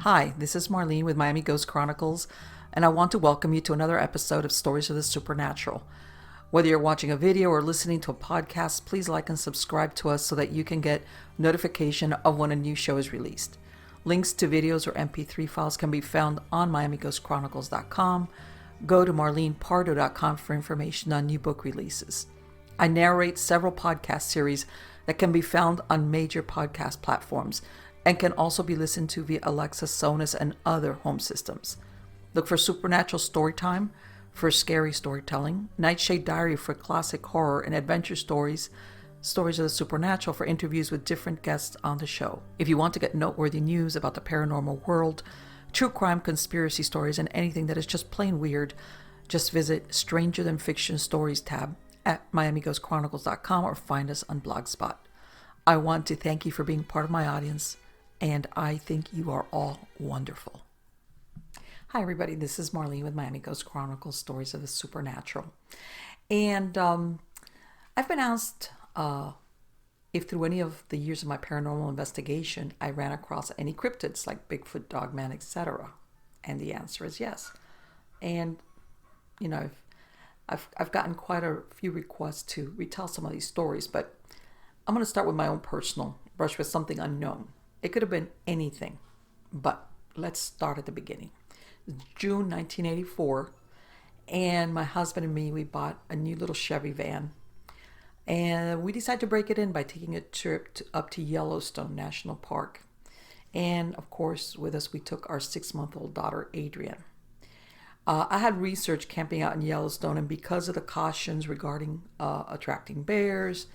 Hi, this is Marlene with Miami Ghost Chronicles, and I want to welcome you to another episode of Stories of the Supernatural. Whether you're watching a video or listening to a podcast, please like and subscribe to us so that you can get notification of when a new show is released. Links to videos or MP3 files can be found on MiamiGhostChronicles.com. Go to MarlenePardo.com for information on new book releases. I narrate several podcast series that can be found on major podcast platforms and can also be listened to via Alexa, Sonos, and other home systems. Look for Supernatural Storytime for scary storytelling, Nightshade Diary for classic horror and adventure stories, Stories of the Supernatural for interviews with different guests on the show. If you want to get noteworthy news about the paranormal world, true crime, conspiracy stories, and anything that is just plain weird, just visit Stranger Than Fiction Stories tab at MiamiGhostChronicles.com or find us on Blogspot. I want to thank you for being part of my audience, and I think you are all wonderful. Hi, everybody. This is Marlene with Miami Ghost Chronicles, Stories of the Supernatural. And I've been asked if through any of the years of my paranormal investigation, I ran across any cryptids like Bigfoot, Dogman, etc. And the answer is yes. And, you know, I've gotten quite a few requests to retell some of these stories, but I'm going to start with my own personal brush with something unknown. It could have been anything, but let's start at the beginning. June 1984, and my husband and me, we bought a new little Chevy van, and we decided to break it in by taking a trip up to Yellowstone National Park. And of course, with us, we took our 6-month-old daughter, Adrian. I had researched camping out in Yellowstone, and because of the cautions regarding attracting bears,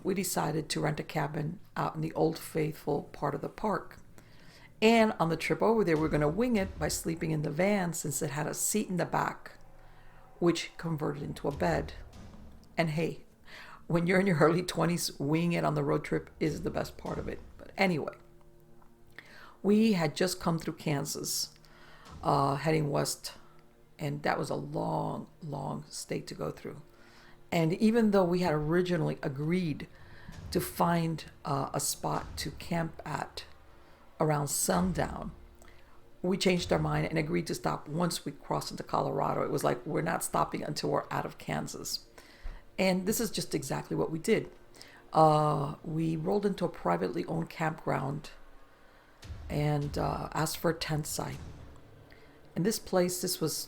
we decided to rent a cabin out in the Old Faithful part of the park. And on the trip over there, we're going to wing it by sleeping in the van since it had a seat in the back, which converted into a bed. And hey, when you're in your early 20s, winging it on the road trip is the best part of it. But anyway, we had just come through Kansas, heading west, and that was a long, long state to go through. And even though we had originally agreed to find a spot to camp at around sundown, we changed our mind and agreed to stop once we crossed into Colorado. It was like, we're not stopping until we're out of Kansas. And this is just exactly what we did. We rolled into a privately owned campground and asked for a tent site. And this was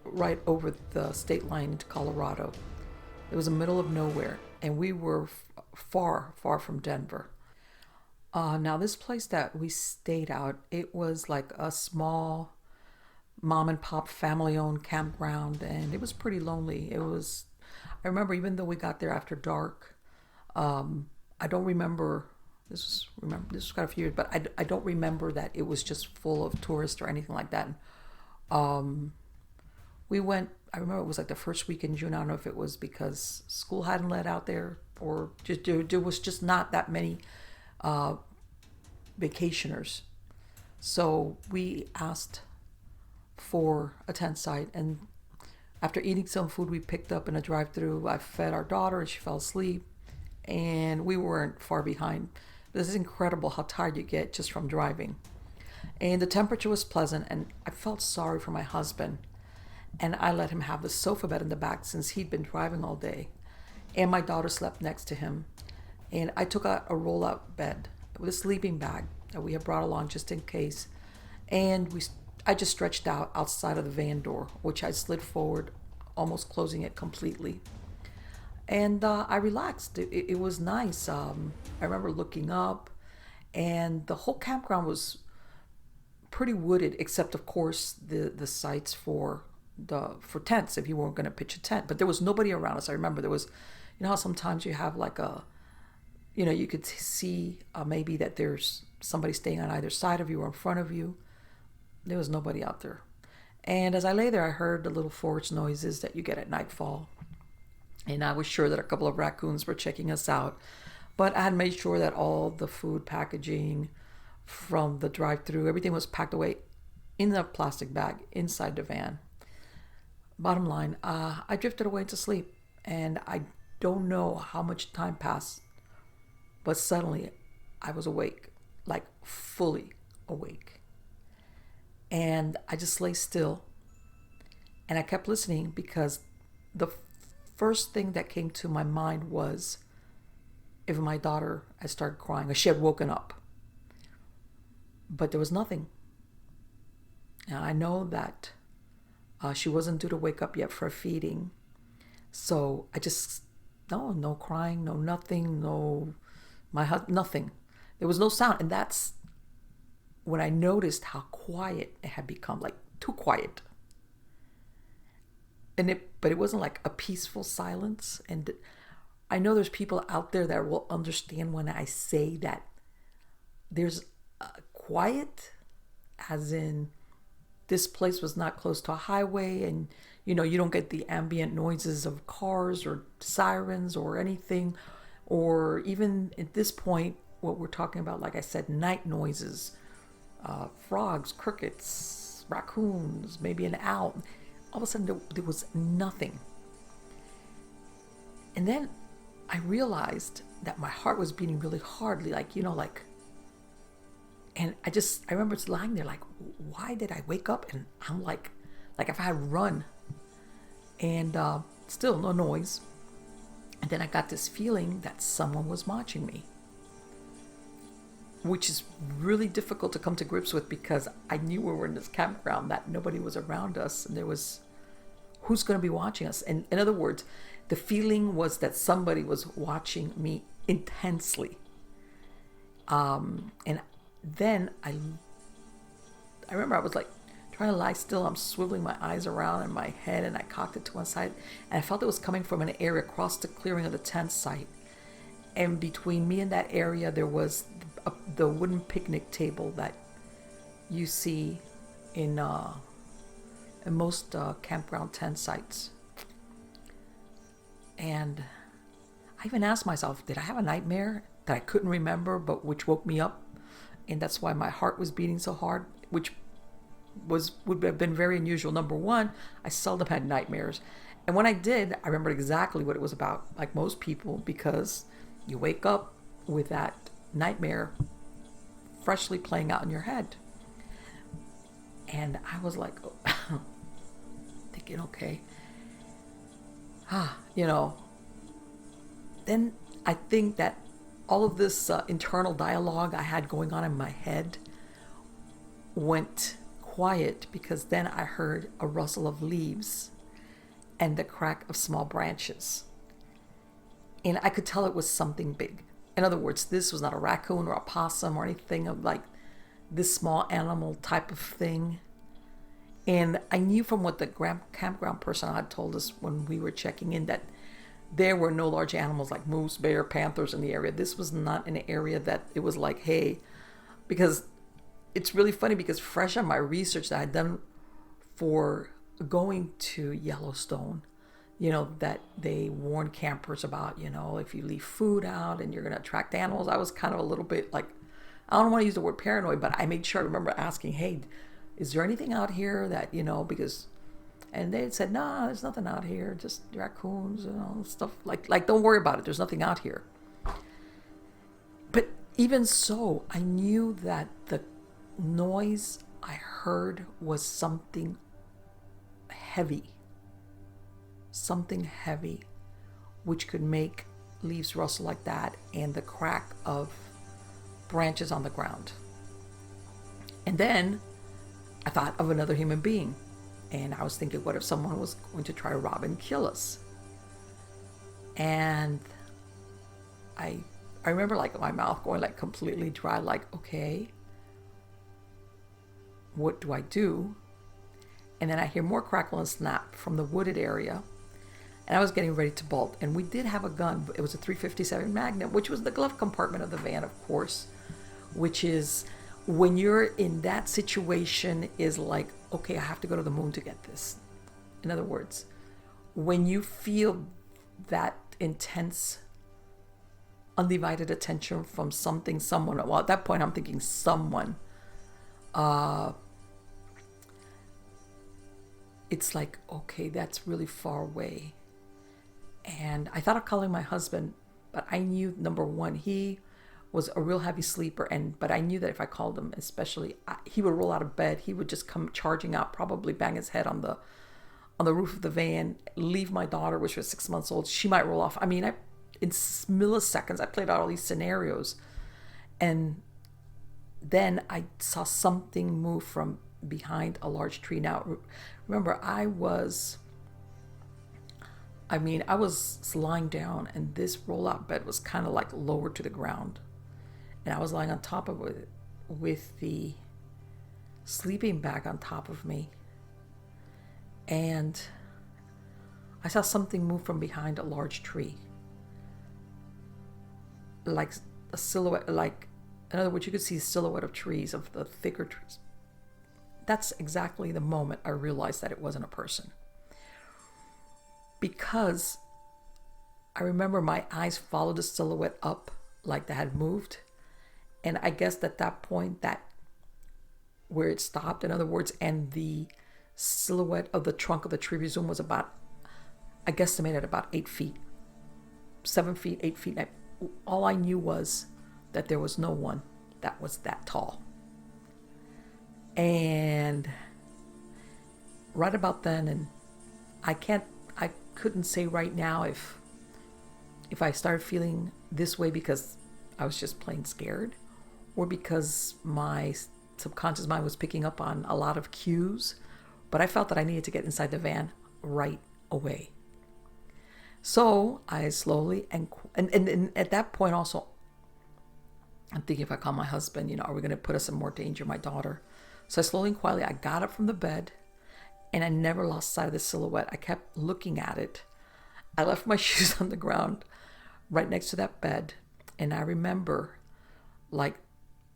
right over the state line into Colorado. It was the middle of nowhere, and we were far, far from Denver. Now, this place that we stayed out, it was like a small mom and pop family-owned campground, and it was pretty lonely. I remember, even though we got there after dark, I don't remember. This was quite a few years, but I don't remember that it was just full of tourists or anything like that. We went. I remember it was like the first week in June. I don't know if it was because school hadn't let out there, or just there was just not that many vacationers. So we asked for a tent site, and after eating some food we picked up in a drive-through, I fed our daughter and she fell asleep, and we weren't far behind. This is incredible how tired you get just from driving. And the temperature was pleasant, and I felt sorry for my husband, and I let him have the sofa bed in the back since he'd been driving all day, and my daughter slept next to him. And I took out a roll-out bed with a sleeping bag that we had brought along just in case, and I just stretched out outside of the van door, which I slid forward, almost closing it completely. And I relaxed. It was nice. I remember looking up, and the whole campground was pretty wooded, except of course the sites for tents if you weren't going to pitch a tent. But there was nobody around us. I remember there was, you know how sometimes you have like you could see maybe that there's somebody staying on either side of you or in front of you. There was nobody out there. And as I lay there, I heard the little forest noises that you get at nightfall. And I was sure that a couple of raccoons were checking us out. But I had made sure that all the food packaging from the drive-through, everything was packed away in a plastic bag inside the van. Bottom line, I drifted away to sleep, and I don't know how much time passed, but suddenly I was awake, like fully awake. And I just lay still and I kept listening because the first thing that came to my mind was if my daughter had started crying or she had woken up. But there was nothing. And I know that she wasn't due to wake up yet for a feeding. So I just, no crying, no nothing, nothing. There was no sound. And that's when I noticed how quiet it had become, like too quiet. But it wasn't like a peaceful silence. And I know there's people out there that will understand when I say that there's quiet, as in this place was not close to a highway, and you don't get the ambient noises of cars or sirens or anything, or even at this point, what we're talking about, like I said, night noises, frogs, crickets, raccoons, maybe an owl. All of a sudden there was nothing. And then I realized that my heart was beating really hardly, and I remember just lying there like, why did I wake up? And I'm like if I had run, and still no noise. And then I got this feeling that someone was watching me, which is really difficult to come to grips with because I knew we were in this campground, that nobody was around us, and there was, who's going to be watching us? And in other words, the feeling was that somebody was watching me intensely. And then I remember I was like trying to lie still. I'm swiveling my eyes around in my head, and I cocked it to one side, and I felt it was coming from an area across the clearing of the tent site. And between me and that area, there was the wooden picnic table that you see in most campground tent sites. And I even asked myself, did I have a nightmare that I couldn't remember, but which woke me up? And that's why my heart was beating so hard, which would have been very unusual. Number one, I seldom had nightmares. And when I did, I remembered exactly what it was about, like most people, because you wake up with that nightmare freshly playing out in your head. And I was like, thinking, okay, Then I think that all of this internal dialogue I had going on in my head went quiet, because then I heard a rustle of leaves and the crack of small branches. And I could tell it was something big. In other words, this was not a raccoon or a possum or anything of like this small animal type of thing. And I knew from what the campground person had told us when we were checking in that there were no large animals like moose, bear, panthers in the area. This was not an area that it was like, hey, because it's really funny, because fresh on my research that I'd done for going to Yellowstone, that they warn campers about, if you leave food out and you're going to attract animals. I was kind of a little bit like, I don't want to use the word paranoid, but I made sure I remember asking, hey, is there anything out here that, because, and they said, nah, there's nothing out here, just raccoons and stuff like, don't worry about it. There's nothing out here. But even so, I knew that the noise I heard was something heavy, which could make leaves rustle like that and the crack of branches on the ground. And then I thought of another human being, and I was thinking, what if someone was going to try to rob and kill us? And I remember like my mouth going like completely dry, like, okay, what do I do? And then I hear more crackle and snap from the wooded area, and I was getting ready to bolt. And we did have a gun. It was a .357 Magnum, which was the glove compartment of the van, of course, which is, when you're in that situation, is like, okay, I have to go to the moon to get this. In other words, when you feel that intense, undivided attention from someone, well, at that point I'm thinking someone, it's like, okay, that's really far away. And I thought of calling my husband, but I knew, number one, he was a real heavy sleeper, but I knew that if I called him, especially, he would roll out of bed. He would just come charging out, probably bang his head on the roof of the van, leave my daughter, which was 6 months old. She might roll off. I mean, in milliseconds, I played out all these scenarios. And then I saw something move from behind a large tree. Now, remember, I was lying down, and this roll-out bed was kind of like lower to the ground. And I was lying on top of it with the sleeping bag on top of me. And I saw something move from behind a large tree. Like a silhouette, in other words, you could see the silhouette of trees, of the thicker trees. That's exactly the moment I realized that it wasn't a person. Because I remember my eyes followed the silhouette up like they had moved. And I guess at that point, that where it stopped, in other words, and the silhouette of the trunk of the tree resumed was about, I guesstimated about 8 feet, 7 feet, 8 feet. All I knew was that there was no one that was that tall. And right about then, and I couldn't say right now if I started feeling this way because I was just plain scared, or because my subconscious mind was picking up on a lot of cues, but I felt that I needed to get inside the van right away. So I slowly, and at that point also, I'm thinking, if I call my husband, are we going to put us in more danger, my daughter? So slowly and quietly, I got up from the bed, and I never lost sight of the silhouette. I kept looking at it. I left my shoes on the ground right next to that bed, and I remember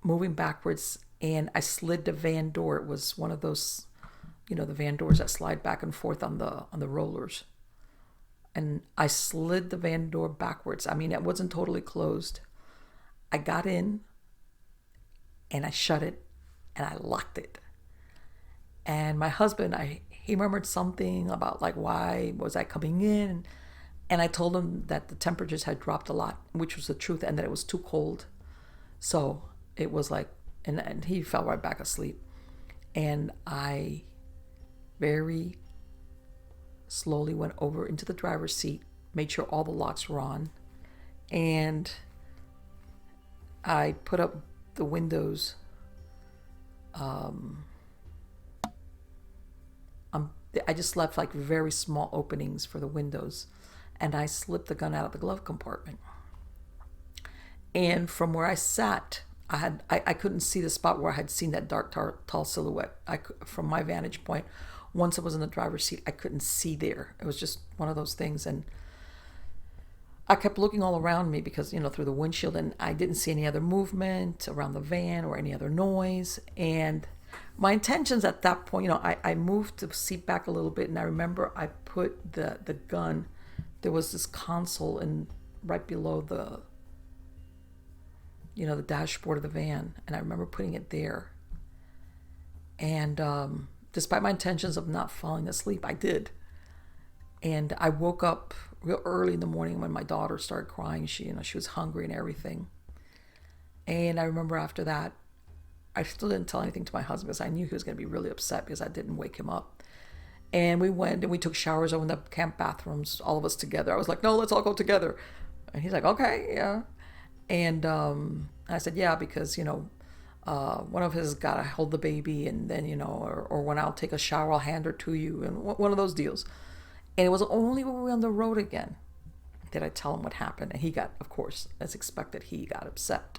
moving backwards, and I slid the van door. It was one of those, the van doors that slide back and forth on the rollers. And I slid the van door backwards. I mean, it wasn't totally closed. I got in, and I shut it, and I locked it. And my husband, he remembered something about why was I coming in? And I told him that the temperatures had dropped a lot, which was the truth, and that it was too cold. So it was and he fell right back asleep. And I very slowly went over into the driver's seat, made sure all the locks were on, and I put up the windows. I just left very small openings for the windows, and I slipped the gun out of the glove compartment. And from where I sat, I couldn't see the spot where I had seen that dark, tall silhouette. From my vantage point, once I was in the driver's seat, I couldn't see there. It was just one of those things, and I kept looking all around me because, through the windshield, and I didn't see any other movement around the van or any other noise. And my intentions at that point, I moved the seat back a little bit, and I remember I put the gun, there was this console right below the dashboard of the van, and I remember putting it there. And despite my intentions of not falling asleep, I did. And I woke up real early in the morning when my daughter started crying. She was hungry and everything. And I remember after that, I still didn't tell anything to my husband because I knew he was going to be really upset because I didn't wake him up. And we went and we took showers over in the camp bathrooms, all of us together. I was like, no, let's all go together. And he's like, okay, yeah. And I said, yeah, because, one of his got to hold the baby, and then, or when I'll take a shower, I'll hand her to you, and one of those deals. And it was only when we were on the road again that I tell him what happened. And he got, of course, as expected, he got upset.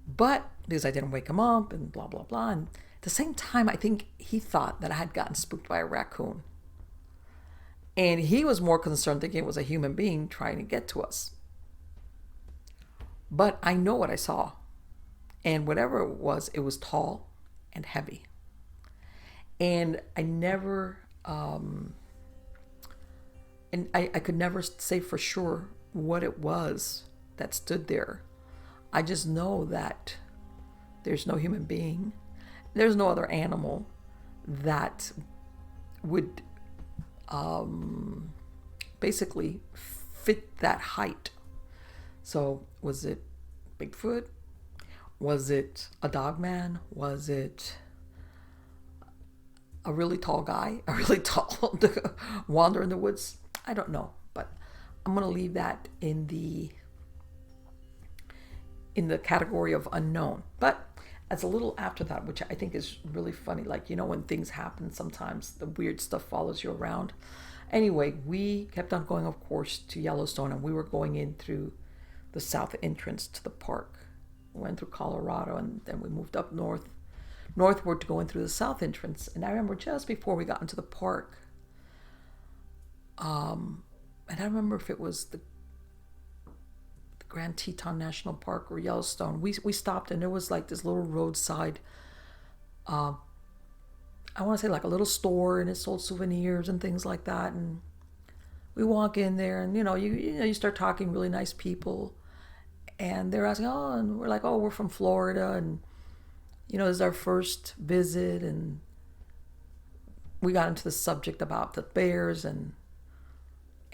But because I didn't wake him up and blah, blah, blah. And at the same time, I think he thought that I had gotten spooked by a raccoon. And he was more concerned thinking it was a human being trying to get to us. But I know what I saw. And whatever it was tall and heavy. And I never, and I could never say for sure what it was that stood there. I just know that there's no human being, there's no other animal that would basically fit that height. So was it Bigfoot? Was it a dogman? Was it a really tall guy? A really tall wander in the woods? I don't know, but I'm going to leave that in the category of unknown. But as a little after that, which I think is really funny, like, when things happen, sometimes the weird stuff follows you around. Anyway, we kept on going, of course, to Yellowstone, and we were going in through the south entrance to the park. We went through Colorado, and then we moved up northward to go in through the south entrance. And I remember just before we got into the park, and I don't remember if it was the Grand Teton National Park or Yellowstone. We stopped, and there was like this little roadside, I want to say like a little store, and it sold souvenirs and things like that. And we walk in there, and you start talking, really nice people, and they're asking, oh, and we're like, oh, we're from Florida, and this is our first visit, and we got into the subject about the bears, and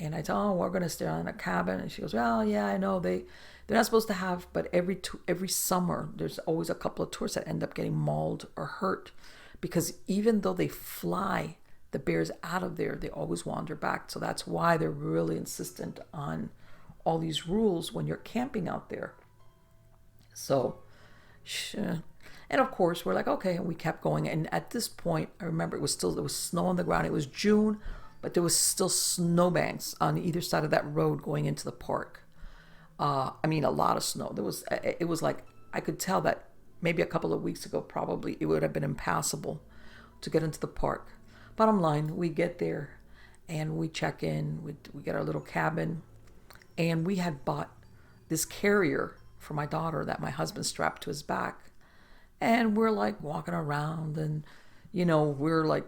I told, oh, we're going to stay in a cabin, and she goes, well, yeah, I know they're not supposed to have, but every summer there's always a couple of tourists that end up getting mauled or hurt, because even though they fly the bears out of there, they always wander back. So that's why they're really insistent on all these rules when you're camping out there. So, and of course we're like, okay, and we kept going. And at this point, I remember there was snow on the ground. It was June, but there was still snowbanks on either side of that road going into the park. A lot of snow. It was like, I could tell that maybe a couple of weeks ago, probably it would have been impassable to get into the park. Bottom line, we get there and we check in, we get our little cabin, and we had bought this carrier for my daughter that my husband strapped to his back. And we're like walking around, and we're like,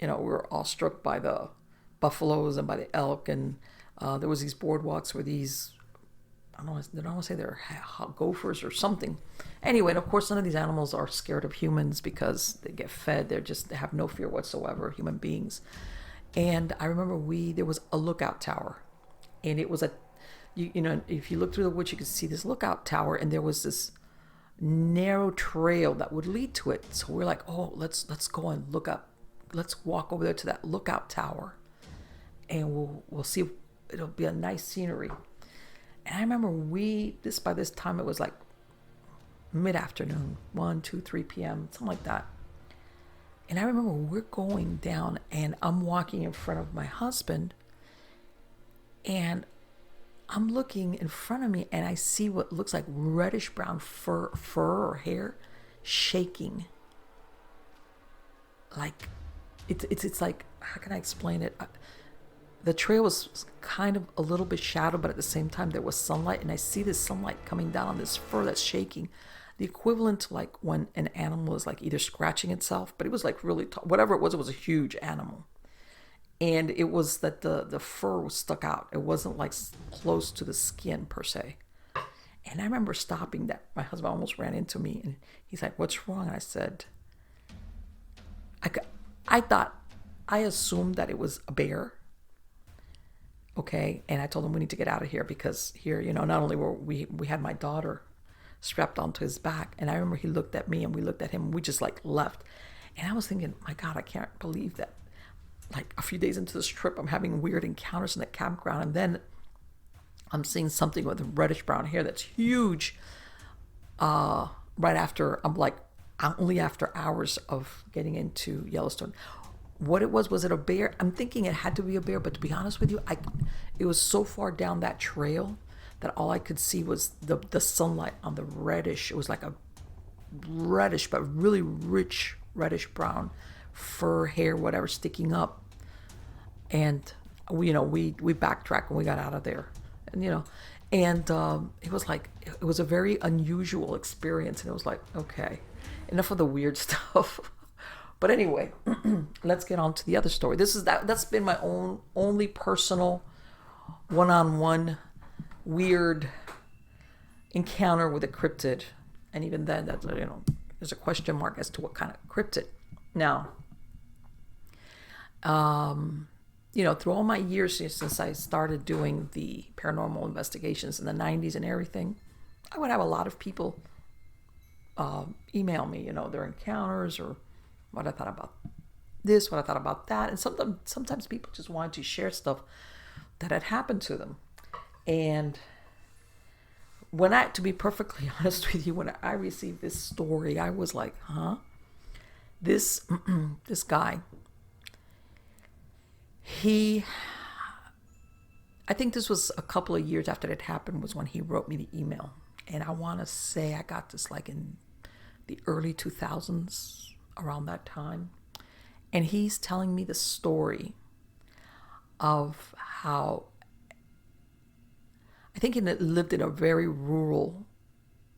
we're awestruck by the buffaloes and by the elk, and there was these boardwalks where these, I don't want to say they're gophers or something. Anyway, and of course, none of these animals are scared of humans because they get fed. They have no fear whatsoever, human beings. And I remember there was a lookout tower, and it was if you look through the woods, you could see this lookout tower, and there was this narrow trail that would lead to it. So we're like, oh, let's go and look up. Let's walk over there to that lookout tower, and we'll see if it'll be a nice scenery. And I remember by this time it was like mid-afternoon, 1, 2, 3 p.m., something like that. And I remember we're going down, and I'm walking in front of my husband, and I'm looking in front of me, and I see what looks like reddish brown fur or hair shaking. Like, it's like, how can I explain it? The trail was kind of a little bit shadowed, but at the same time there was sunlight, and I see this sunlight coming down on this fur that's shaking. The equivalent to like when an animal is like either scratching itself, but it was like really tall. Whatever it was a huge animal. And it was that the fur was stuck out. It wasn't like close to the skin per se. And I remember stopping that. My husband almost ran into me, and he's like, what's wrong? And I said, I assumed that it was a bear. Okay. And I told him we need to get out of here, because here, not only were we had my daughter strapped onto his back. And I remember he looked at me, and we looked at him, and we just like left. And I was thinking, my God, I can't believe that. Like a few days into this trip, I'm having weird encounters in the campground, and then I'm seeing something with reddish brown hair that's huge. Right after, I'm like, only after hours of getting into Yellowstone. What it was it a bear? I'm thinking it had to be a bear, but to be honest with you, it was so far down that trail that all I could see was the sunlight on the reddish. It was like a reddish, but really rich reddish brown fur, hair, whatever, sticking up. And we backtracked and we got out of there, and it was like, it was a very unusual experience, and it was like, okay, enough of the weird stuff. But anyway, let's get on to the other story. That's been my only personal one-on-one weird encounter with a cryptid, and even then, that's there's a question mark as to what kind of cryptid. Now, through all my years since I started doing the paranormal investigations in the 90s and everything, I would have a lot of people email me, their encounters or what I thought about this, what I thought about that. And sometimes people just wanted to share stuff that had happened to them. And to be perfectly honest with you, when I received this story, I was like, huh? This guy, I think this was a couple of years after it happened was when he wrote me the email. And I want to say I got this like in the early 2000s, around that time. And he's telling me the story of how, I think he lived in a very rural,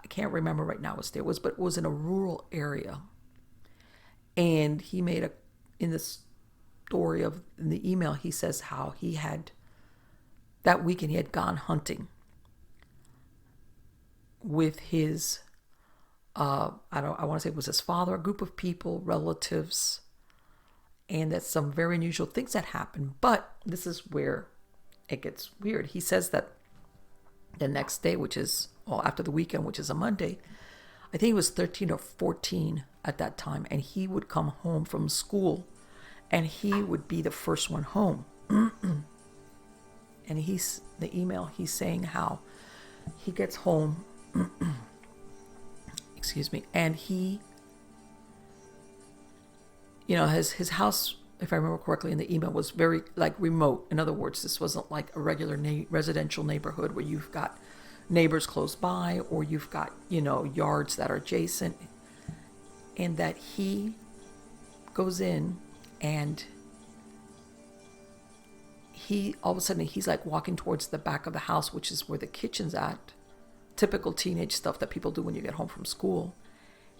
I can't remember right now what state it was, but it was in a rural area. And he made in the story in the email, he says how that weekend he had gone hunting with his, I want to say it was his father, a group of people, relatives, and that some very unusual things had happened. But this is where it gets weird. He says that the next day, after the weekend, which is a Monday, I think he was 13 or 14 at that time, and he would come home from school, and he would be the first one home. And the email, he's saying how he gets home, excuse me, and he, his house, if I remember correctly in the email, was very remote. In other words, this wasn't like a regular residential neighborhood where you've got neighbors close by or you've got, yards that are adjacent. And that he goes in and all of a sudden he's like walking towards the back of the house, which is where the kitchen's at. Typical teenage stuff that people do when you get home from school.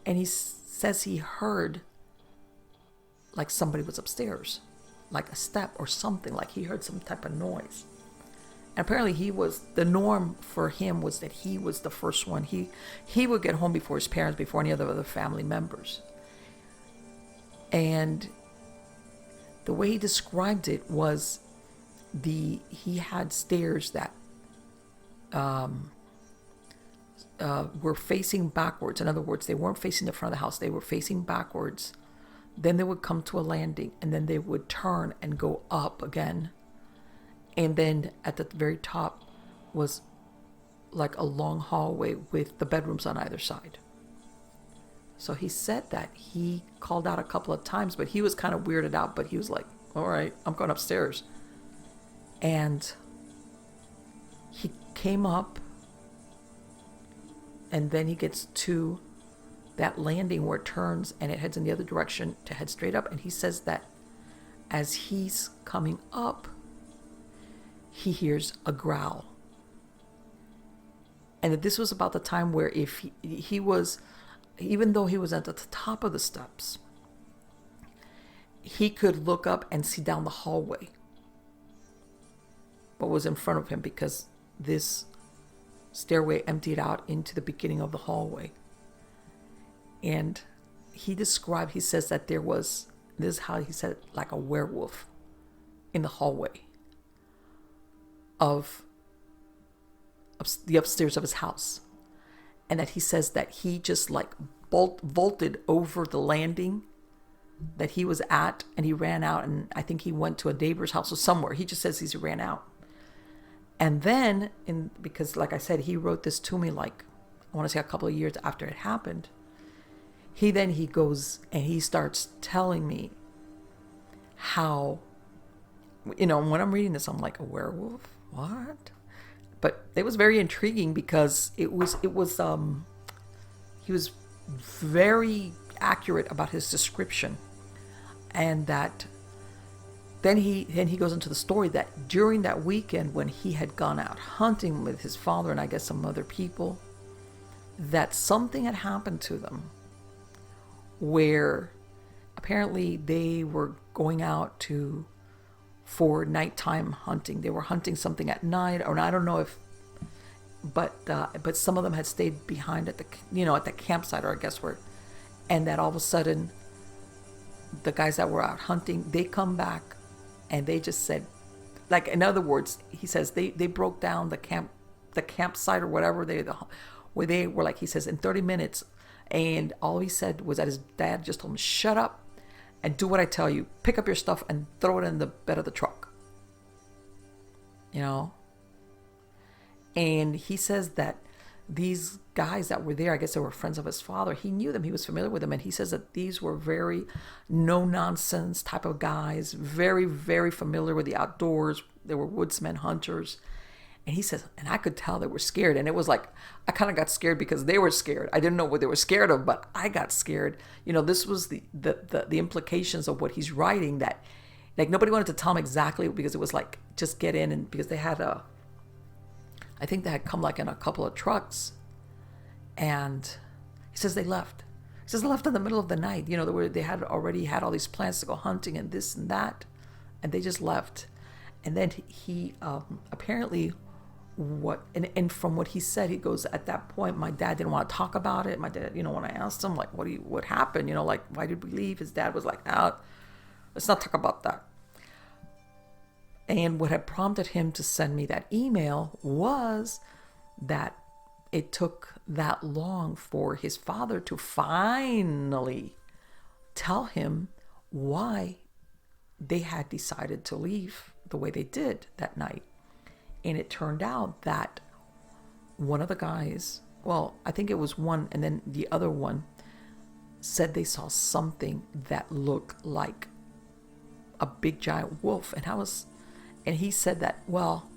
And he says he heard like somebody was upstairs, like a step or something, like he heard some type of noise. And apparently the norm for him was that he was the first one. He would get home before his parents, before any other family members. And the way he described it was he had stairs that were facing backwards. In other words, they weren't facing the front of the house. They were facing backwards. Then they would come to a landing, and then they would turn and go up again. And then at the very top was like a long hallway with the bedrooms on either side. So he said that he called out a couple of times, but he was kind of weirded out, but he was like, all right, I'm going upstairs. And he came up, and then he gets to that landing where it turns and it heads in the other direction to head straight up. And he says that as he's coming up, he hears a growl. And that this was about the time where if he was, even though he was at the top of the steps, he could look up and see down the hallway what was in front of him, because this stairway emptied out into the beginning of the hallway. And he says that this is how he said it, like a werewolf in the hallway of the upstairs of his house. And that he says that he just like vaulted over the landing that he was at, and he ran out, and I think he went to a neighbor's house or somewhere. He just says he ran out. And then, because like I said, he wrote this to me like, I want to say a couple of years after it happened. He goes and he starts telling me how, when I'm reading this, I'm like, a werewolf? What? But it was very intriguing because he was very accurate about his description. And that then he goes into the story that during that weekend when he had gone out hunting with his father and I guess some other people, that something had happened to them where apparently they were going out for nighttime hunting. They were hunting something at night, or I don't know if, but some of them had stayed behind at the campsite, or I guess where, and that all of a sudden, the guys that were out hunting, they come back, and they just said, like, in other words, he says they broke down the campsite or whatever where they were like, he says, in 30 minutes. And all he said was that his dad just told him, shut up and do what I tell you. Pick up your stuff and throw it in the bed of the truck. You know? And he says that these guys that were there, I guess they were friends of his father. He knew them. He was familiar with them. And he says that these were very no-nonsense type of guys, very, very familiar with the outdoors. They were woodsmen, hunters. And he says, and I could tell they were scared. And it was like, I kind of got scared because they were scared. I didn't know what they were scared of, but I got scared. You know, this was the implications of what he's writing, that like nobody wanted to tell him exactly, because it was like, just get in. And because they had I think they had come like in a couple of trucks. And he says they left. He says they left in the middle of the night. You know, they had already had all these plans to go hunting and this and that. And they just left. And then he apparently, and from what he said, he goes, at that point, my dad didn't want to talk about it. My dad, you know, when I asked him, like, what happened? You know, like, why did we leave? His dad was like, let's not talk about that. And what had prompted him to send me that email was that it took that long for his father to finally tell him why they had decided to leave the way they did that night. And it turned out that one of the guys, well, I think it was one, and then the other one said they saw something that looked like a big giant wolf. And he said that, well,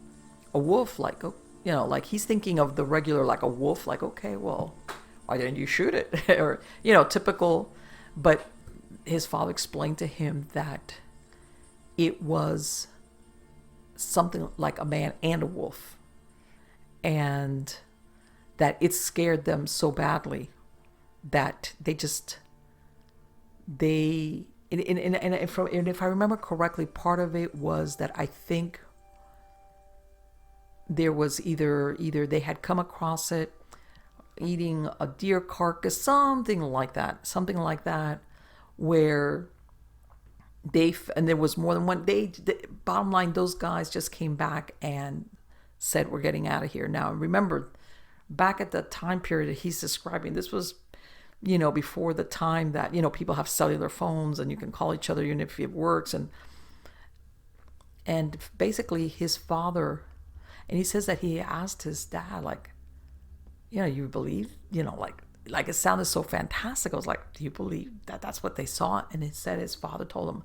a wolf, like, you know, like he's thinking of the regular, like a wolf, like, okay, well, why didn't you shoot it? Or, you know, typical. But his father explained to him that it was something like a man and a wolf, and that it scared them so badly that and if I remember correctly, part of it was that I think there was either they had come across it eating a deer carcass, something like that, where and there was more than one. Bottom line, those guys just came back and said, we're getting out of here. Now, remember, back at the time period that he's describing, this was, you know, before the time that, you know, people have cellular phones and you can call each other even if it works. And basically his father, and he says that he asked his dad, like, you know, you believe, you know, like it sounded so fantastic. I was like, do you believe that that's what they saw? And he said his father told him,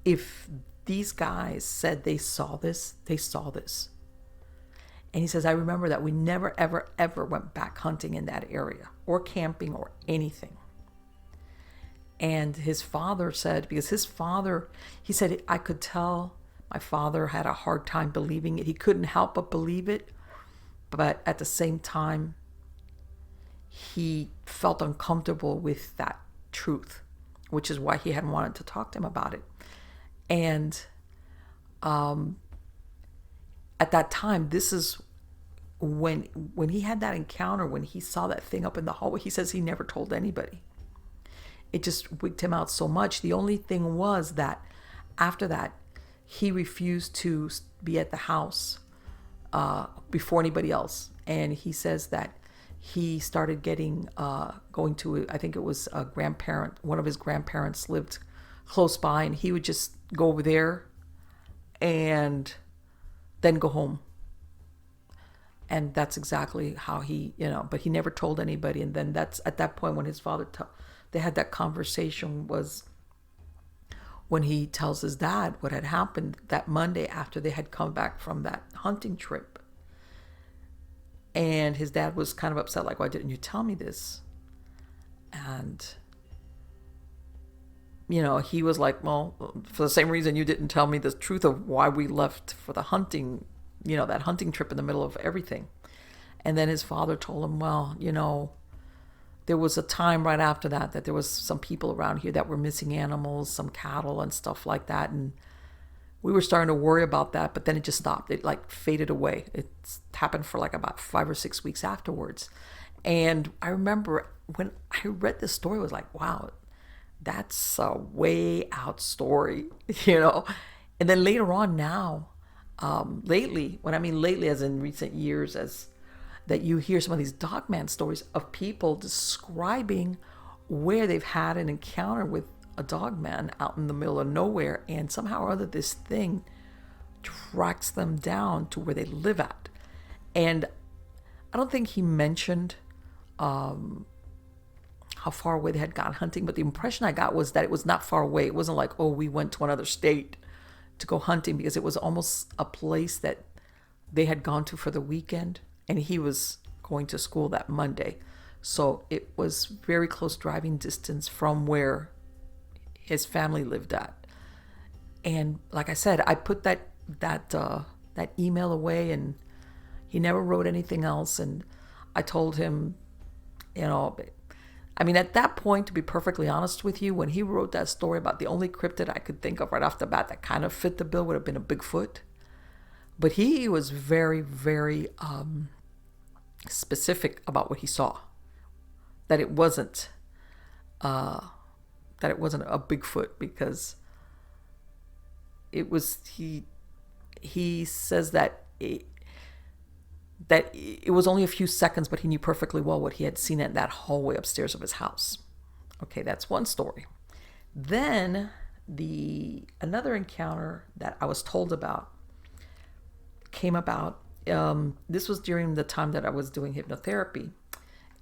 if these guys said they saw this, they saw this. And he says, I remember that we never, ever, ever went back hunting in that area or camping or anything. And his father said, because he said, I could tell my father had a hard time believing it. He couldn't help but believe it. But at the same time, he felt uncomfortable with that truth, which is why he hadn't wanted to talk to him about it. And at that time, this is when he had that encounter, when he saw that thing up in the hallway. He says he never told anybody. It just wigged him out so much. The only thing was that after that, he refused to be at the house before anybody else. And he says that he started going to, I think it was a grandparent, one of his grandparents lived close by, and he would just go over there and then go home. And that's exactly how he, you know, but he never told anybody. And then that's at that point when his father, they had that conversation, was when he tells his dad what had happened that Monday after they had come back from that hunting trip. And his dad was kind of upset, like, why didn't you tell me this? And, you know, he was like, well, for the same reason you didn't tell me the truth of why we left for the hunting, you know, that hunting trip in the middle of everything. And then his father told him, well, you know, there was a time right after that there was some people around here that were missing animals, some cattle and stuff like that. And we were starting to worry about that, but then it just stopped. It like faded away. It happened for like about 5 or 6 weeks afterwards. And I remember when I read this story, I was like, wow, that's a way out story, you know? And then later on now, lately, when I mean lately as in recent years, as that you hear some of these dogman stories of people describing where they've had an encounter with a dogman out in the middle of nowhere, and somehow or other this thing tracks them down to where they live at. And I don't think he mentioned how far away they had gone hunting, but the impression I got was that it was not far away. It wasn't like, oh, we went to another state to go hunting, because it was almost a place that they had gone to for the weekend, and he was going to school that Monday. So it was very close driving distance from where his family lived at. And like I said, I put that email away, and he never wrote anything else. And I told him, I mean, at that point, to be perfectly honest with you, when he wrote that story about the only cryptid I could think of right off the bat that kind of fit the bill would have been a Bigfoot. But he was very, very specific about what he saw. That it wasn't a Bigfoot, because it was he says that it was only a few seconds, but he knew perfectly well what he had seen in that hallway upstairs of his house. Okay, that's one story. Then another encounter that I was told about came about. This was during the time that I was doing hypnotherapy.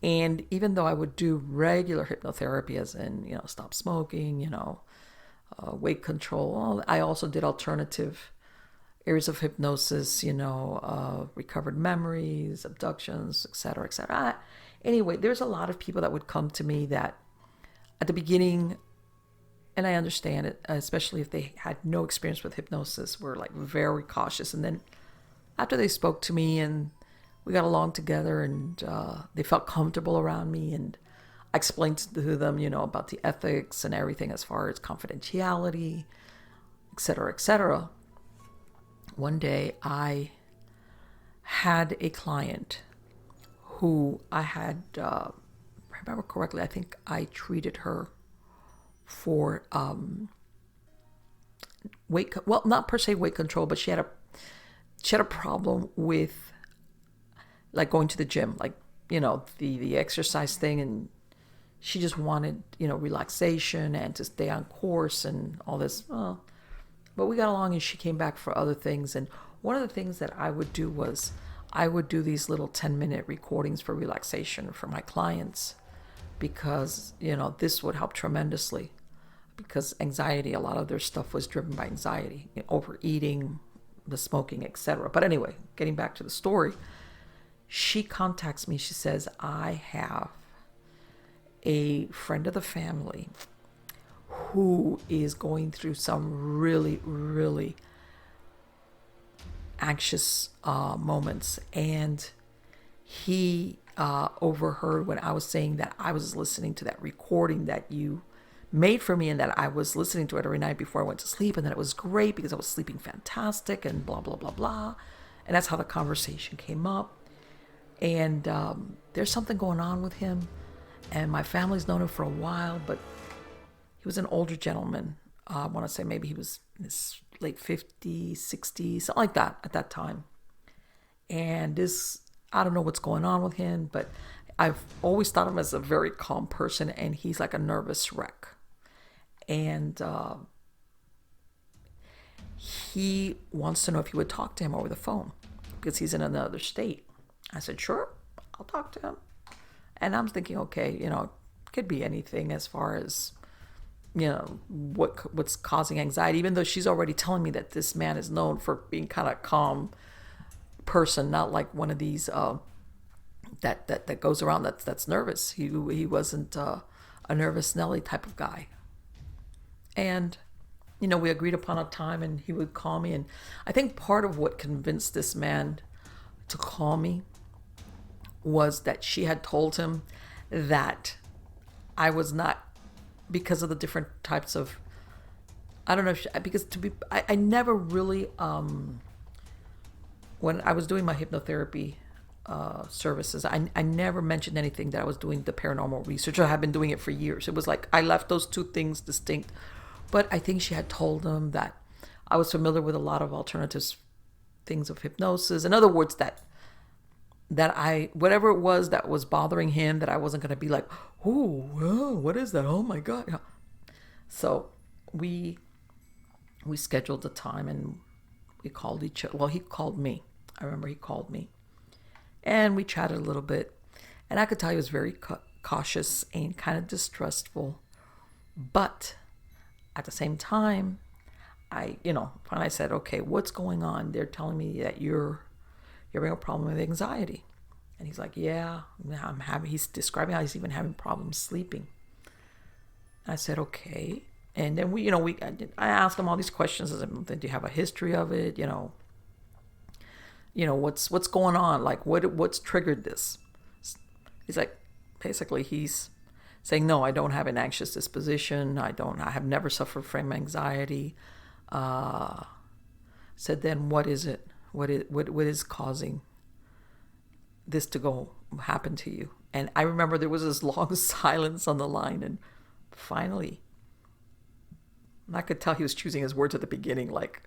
And even though I would do regular hypnotherapy, as in, stop smoking, weight control, I also did alternative areas of hypnosis, recovered memories, abductions, etc., etc. Anyway, there's a lot of people that would come to me that at the beginning, and I understand it, especially if they had no experience with hypnosis, were like very cautious. And then after they spoke to me and we got along together, and they felt comfortable around me, and I explained to them, about the ethics and everything as far as confidentiality, etc., etc. One day I had a client who I had, if I remember correctly, I think I treated her for not per se weight control, but she had a problem with like going to the gym, like, the exercise thing, and she just wanted, relaxation and to stay on course and all this. But we got along, and she came back for other things. And one of the things that I would do was I would do these little 10-minute recordings for relaxation for my clients, because, this would help tremendously, because anxiety, a lot of their stuff was driven by anxiety, overeating, the smoking, etc. But anyway, getting back to the story, she contacts me. She says, I have a friend of the family who is going through some really, really anxious moments. And he overheard when I was saying that I was listening to that recording that you made for me, and that I was listening to it every night before I went to sleep, and that it was great because I was sleeping fantastic, and blah, blah, blah, blah. And that's how the conversation came up. And there's something going on with him, and my family's known him for a while, but he was an older gentleman. I want to say maybe he was in his late 50s, 60s, something like that at that time. And I don't know what's going on with him, but I've always thought of him as a very calm person, and he's like a nervous wreck. And he wants to know if you would talk to him over the phone, because he's in another state. I said, sure, I'll talk to him. And I'm thinking, okay, it could be anything as far as, what's causing anxiety, even though she's already telling me that this man is known for being kind of calm person, not like one of these that goes around that's nervous. He wasn't a nervous Nelly type of guy. And, we agreed upon a time, and he would call me. And I think part of what convinced this man to call me was that she had told him that I was not, because of the different types of, I don't know if I never really, when I was doing my hypnotherapy services, I never mentioned anything that I was doing the paranormal research. I have been doing it for years. It was like I left those two things distinct. But I think she had told him that I was familiar with a lot of alternative things of hypnosis. In other words, that whatever it was that was bothering him, that I wasn't going to be like, oh, what is that? Oh my God. So we scheduled the time and we called each other. Well, he called me. I remember he called me and we chatted a little bit. And I could tell he was very cautious and kind of distrustful. But at the same time, when I said, okay, what's going on? They're telling me that you're having a problem with anxiety. And he's like, yeah, he's describing how he's even having problems sleeping. I said, okay. And then I asked him all these questions. I said, do you have a history of it? What's going on? Like, what's triggered this? He's like, basically, he's saying, no, I don't have an anxious disposition. I have never suffered from anxiety. Said, then what is it? What is causing this to happen to you? And I remember there was this long silence on the line, and finally, I could tell he was choosing his words at the beginning, like,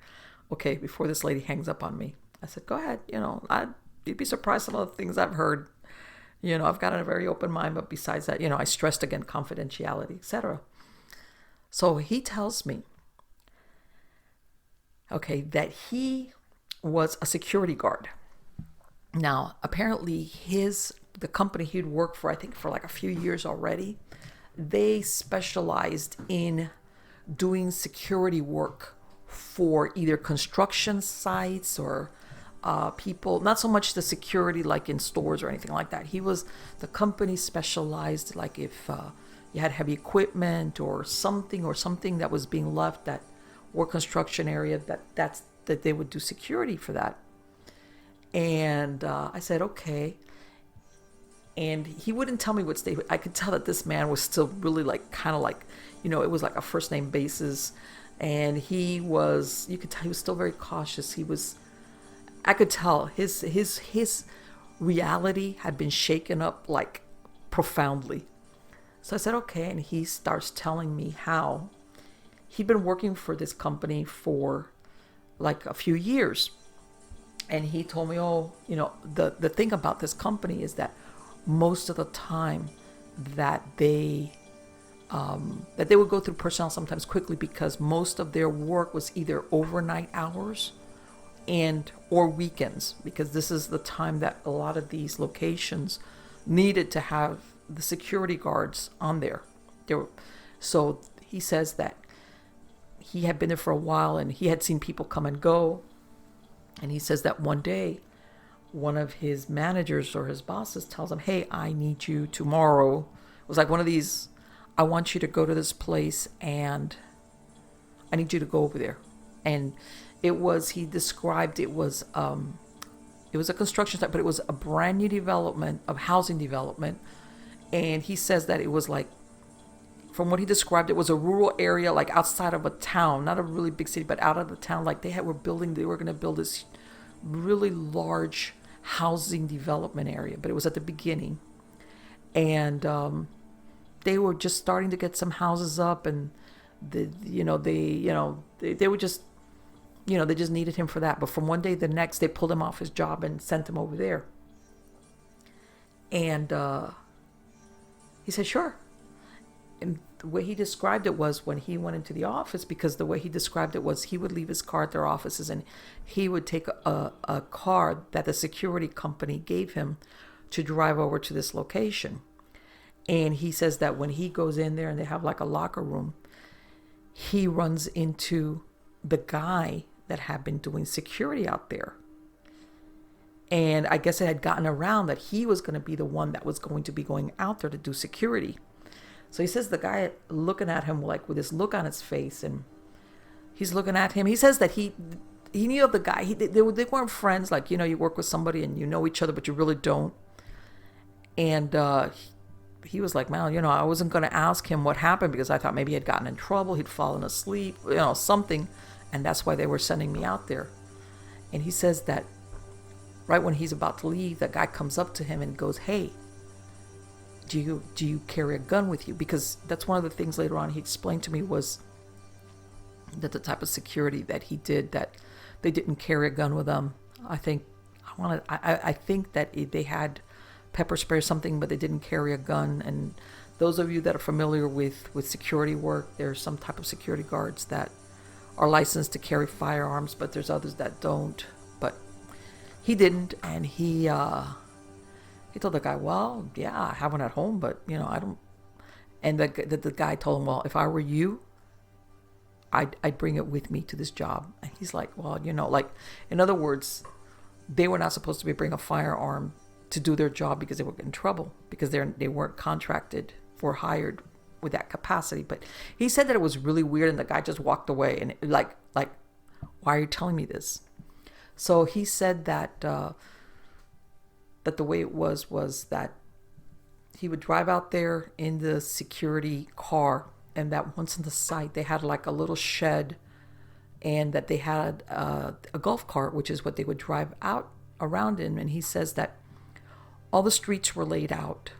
okay, before this lady hangs up on me. I said, go ahead, you'd be surprised some of the things I've heard. I've got a very open mind, but besides that, I stressed again confidentiality, etc. So he tells me, okay, that he was a security guard. Now, apparently the company he'd worked for, I think for like a few years already, they specialized in doing security work for either construction sites or people, not so much the security like in stores or anything like that. The company specialized, like if you had heavy equipment or something that was being left or construction area, that they would do security for that. And I said, okay. And he wouldn't tell me what state. I could tell that this man was still really kind of like, it was like a first name basis. And you could tell he was still very cautious. I could tell his reality had been shaken up like profoundly. So I said, okay. And he starts telling me how he'd been working for this company for like a few years. And he told me, the thing about this company is that most of the time that they would go through personnel sometimes quickly, because most of their work was either overnight hours or weekends, because this is the time that a lot of these locations needed to have the security guards on there. So he says that he had been there for a while and he had seen people come and go. And he says that one day, one of his managers or his bosses tells him, hey, I need you tomorrow. It was like one of these, I want you to go to this place and I need you to go over there. And he described it was a construction site, but it was a brand new development of housing development. And he says that it was like, from what he described, it was a rural area, like outside of a town, not a really big city, but out of the town. Like they were going to build this really large housing development area, but it was at the beginning. And they were just starting to get some houses up, and they were just, they just needed him for that. But from one day to the next, they pulled him off his job and sent him over there. And he said, sure. And the way he described it was when he went into the office, because the way he described it was he would leave his car at their offices and he would take a car that the security company gave him to drive over to this location. And he says that when he goes in there and they have like a locker room, he runs into the guy that had been doing security out there. And I guess it had gotten around that he was going to be the one that was going to be going out there to do security. So he says the guy looking at him like with this look on his face, and he's looking at him. He says that he knew of the guy. They weren't friends. Like, you work with somebody and you know each other, but you really don't. And he was like, man, I wasn't going to ask him what happened because I thought maybe he had gotten in trouble. He'd fallen asleep, something. And that's why they were sending me out there. And he says that right when he's about to leave, that guy comes up to him and goes, hey, do you carry a gun with you? Because that's one of the things later on he explained to me was that the type of security that he did, that they didn't carry a gun with them. I I think that they had pepper spray or something, but they didn't carry a gun. And those of you that are familiar with security work, there's some type of security guards that are licensed to carry firearms, but there's others that don't. But he didn't, and he told the guy, well, yeah, I have one at home, but I don't. And the guy told him, well, if I were you, I'd bring it with me to this job. And he's like, well, like, in other words, they were not supposed to be bringing a firearm to do their job because they would get in trouble, because they weren't contracted or hired with that capacity. But he said that it was really weird, and the guy just walked away, and like, why are you telling me this? So he said that that the way it was that he would drive out there in the security car, and that once in the site they had like a little shed, and that they had a golf cart, which is what they would drive out around in. And he says that all the streets were laid out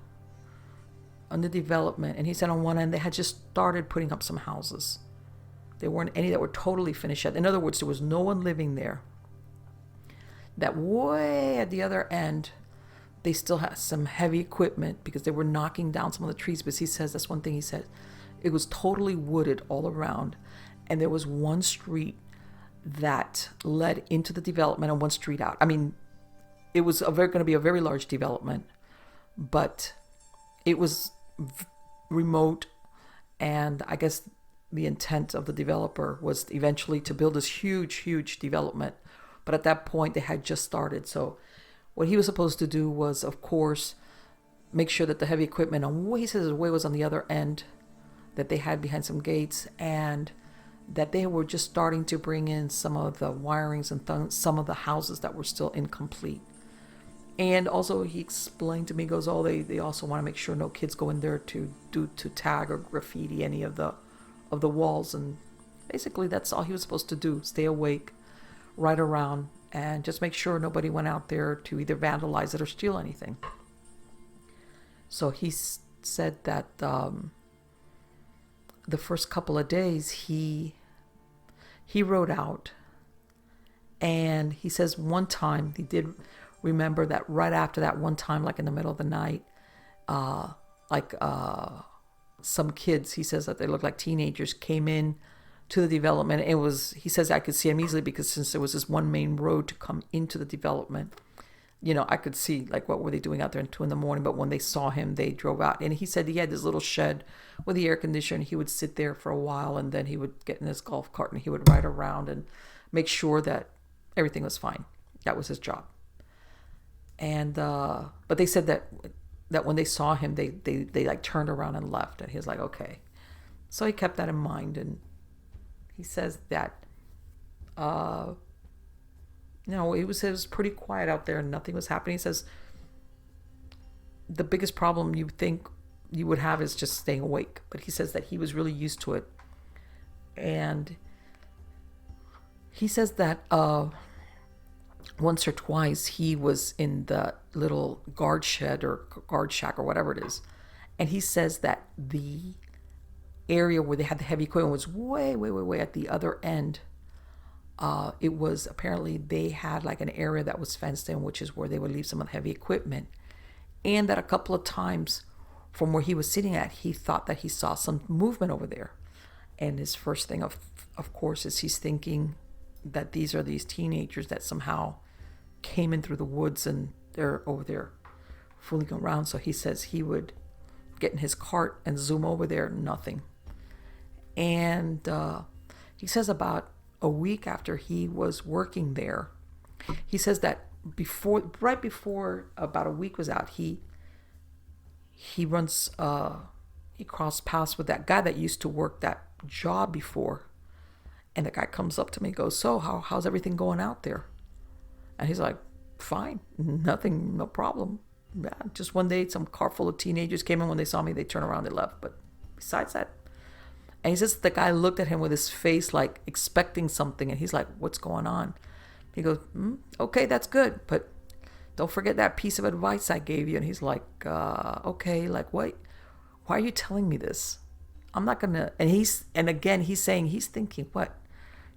under development, and he said on one end they had just started putting up some houses. There weren't any that were totally finished yet. In other words, there was no one living there. That way at the other end, they still had some heavy equipment because they were knocking down some of the trees. But he says, that's one thing he said, it was totally wooded all around. And there was one street that led into the development and one street out. I mean, it was going to be a very large development, but it was remote. And I guess the intent of the developer was eventually to build this huge, huge development. But at that point, they had just started. So what he was supposed to do was, of course, make sure that the heavy equipment on what he says his way was on the other end, that they had behind some gates, and that they were just starting to bring in some of the wirings and some of the houses that were still incomplete. And also he explained to me, goes, oh, they also want to make sure no kids go in there to tag or graffiti any of the walls. And basically that's all he was supposed to do, stay awake, ride around, and just make sure nobody went out there to either vandalize it or steal anything. So he said that the first couple of days he rode out, and he says one time he did remember that right after that one time, like in the middle of the night, some kids, he says that they looked like teenagers, came in to the development. He says I could see him easily because since there was this one main road to come into the development, I could see like what were they doing out there at 2 a.m. But when they saw him, they drove out. And he said he had this little shed with the air conditioner. He would sit there for a while, and then he would get in his golf cart and he would ride around and make sure that everything was fine. That was his job. And but they said that when they saw him, they like turned around and left. And he was like, okay. So he kept that in mind, and he says that it was pretty quiet out there and nothing was happening. He says the biggest problem you think you would have is just staying awake. But he says that he was really used to it. And he says that once or twice he was in the little guard shed or guard shack or whatever it is. And he says that the area where they had the heavy equipment was way, way, way, way at the other end. It was apparently they had like an area that was fenced in, which is where they would leave some of the heavy equipment. And that a couple of times from where he was sitting at, he thought that he saw some movement over there. And his first thing, of course, is he's thinking that these are these teenagers that somehow came in through the woods and they're over there fooling around. So he says he would get in his cart and zoom over there, nothing. And he says about a week after he was working there, he says that right before about a week was out, he crossed paths with that guy that used to work that job before. And the guy comes up to me and goes, so how's everything going out there? And he's like, fine, nothing, no problem. Yeah, just one day some car full of teenagers came in. When they saw me, they turned around, they left. But besides that, and he says the guy looked at him with his face like expecting something, and he's like, what's going on? He goes, okay, that's good, but don't forget that piece of advice I gave you. And he's like, okay, like what? Why are you telling me this? I'm not gonna. And again he's saying he's thinking, what?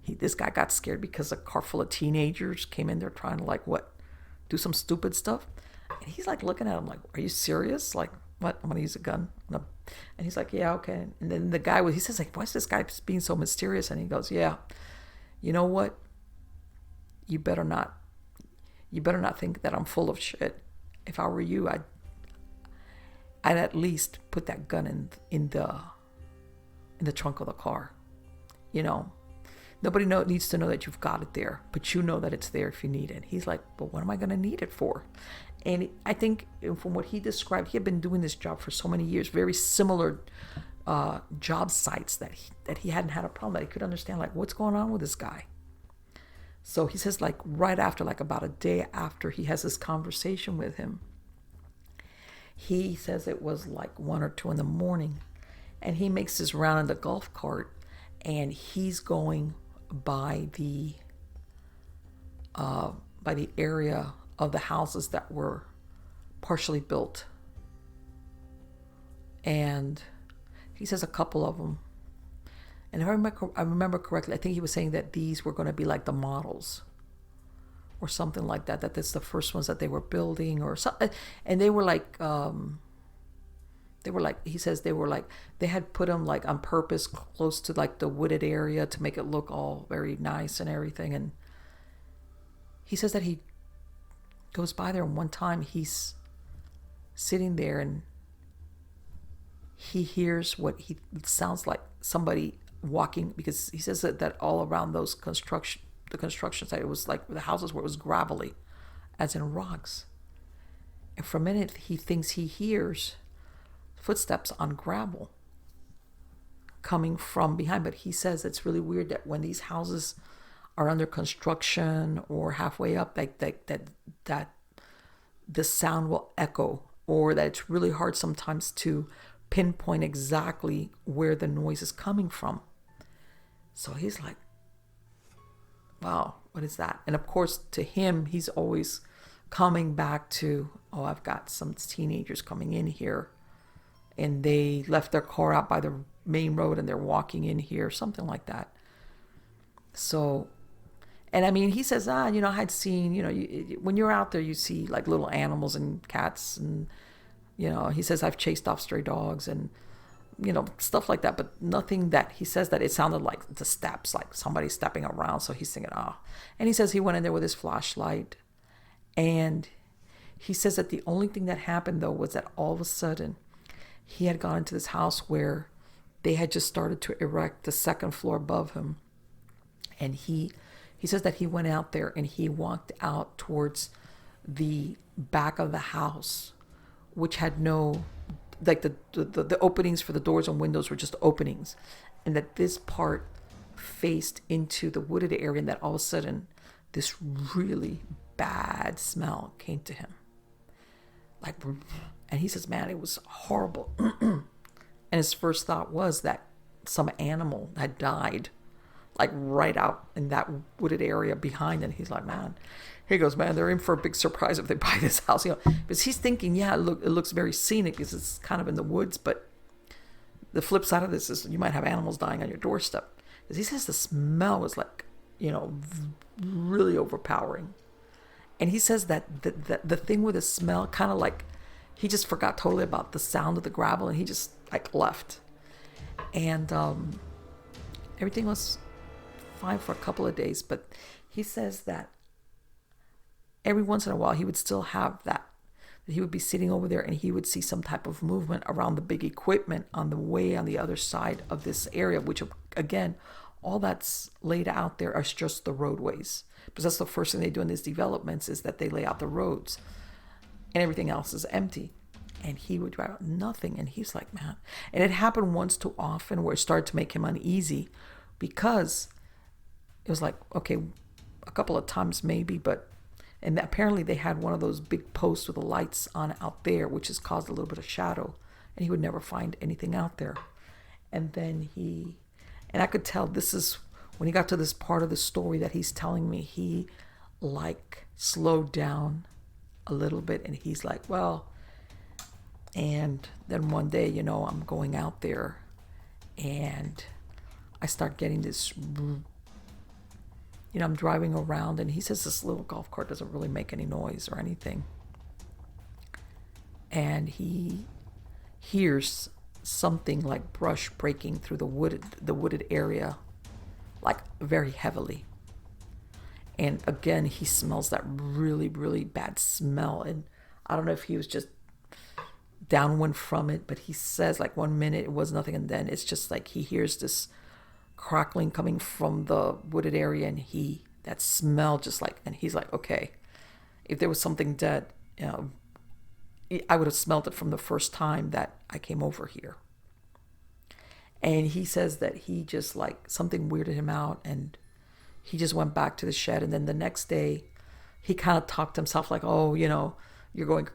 This guy got scared because a car full of teenagers came in there trying to like what? do some stupid stuff. And he's like looking at him like, are you serious? Like, what? I'm going to use a gun. And he's like, yeah, okay. And then the guy, he says like, why is this guy being so mysterious? And he goes, yeah, you know what? You better not think that I'm full of shit. If I were you, I'd at least put that gun in the trunk of the car. You know, nobody needs to know that you've got it there, but you know that it's there if you need it. He's like, but what am I going to need it for? And I think from what he described, he had been doing this job for so many years, very similar job sites that he hadn't had a problem, that he could understand, like, what's going on with this guy. So he says, like, right after, like about a day after he has this conversation with him, he says it was like 1 or 2 in the morning, and he makes his round in the golf cart, and he's going by the area of the houses that were partially built. And he says a couple of them, and if I remember correctly, I think he was saying that these were going to be like the models or something like that, that that's the first ones that they were building or something. And they were like, he says they had put them like on purpose close to like the wooded area to make it look all very nice and everything. And he says that he goes by there, and one time he's sitting there and he hears what he sounds like somebody walking, because he says that all around those the construction site, it was like the houses where it was gravelly, as in rocks. And for a minute he thinks he hears footsteps on gravel coming from behind, but he says it's really weird that when these houses are under construction or halfway up, that the sound will echo, or that it's really hard sometimes to pinpoint exactly where the noise is coming from. So he's like, wow, what is that? And of course, to him, he's always coming back to, oh, I've got some teenagers coming in here, and they left their car out by the main road and they're walking in here, something like that. So, and I mean, he says, I had seen, when you're out there, you see like little animals and cats, and, he says, I've chased off stray dogs and, stuff like that, but nothing that he says that it sounded like the steps, like somebody stepping around. So he's thinking, and he says he went in there with his flashlight, and he says that the only thing that happened though was that all of a sudden he had gone into this house where they had just started to erect the second floor above him. And he says that he went out there and he walked out towards the back of the house, which had no, like the openings for the doors and windows were just openings. And that this part faced into the wooded area, and that all of a sudden this really bad smell came to him. And he says, man, it was horrible. And his first thought was that some animal had died, like right out in that wooded area behind. And he's like, man, he goes, man, they're in for a big surprise if they buy this house. Because he's thinking, yeah, it looks very scenic because it's kind of in the woods. But the flip side of this is you might have animals dying on your doorstep. Because he says the smell was like, really overpowering. And he says that the thing with the smell, kind of like, he just forgot totally about the sound of the gravel, and he just like left. And everything was fine for a couple of days, but he says that every once in a while he would still have that he would be sitting over there and he would see some type of movement around the big equipment on the way on the other side of this area, which again, all that's laid out there are just the roadways, because that's the first thing they do in these developments, is that they lay out the roads and everything else is empty. And he would drive out nothing. And he's like, man. And it happened once too often where it started to make him uneasy, because it was like, okay, a couple of times maybe, and apparently they had one of those big posts with the lights on out there, which has caused a little bit of shadow, and he would never find anything out there. And then and I could tell this is when he got to this part of the story that he's telling me, he like slowed down a little bit, and he's like, well, and then one day, I'm going out there and I start getting this I'm driving around, and he says this little golf cart doesn't really make any noise or anything. And he hears something like brush breaking through the wooded area, like very heavily. And again, he smells that really, really bad smell. And I don't know if he was just downwind from it, but he says like 1 minute it was nothing, and then it's just like he hears this crackling coming from the wooded area, and that smell just like, and he's like, okay, if there was something dead, I would have smelled it from the first time that I came over here. And he says that he just like something weirded him out, and he just went back to the shed. And then the next day he kind of talked to himself like, oh, you're going,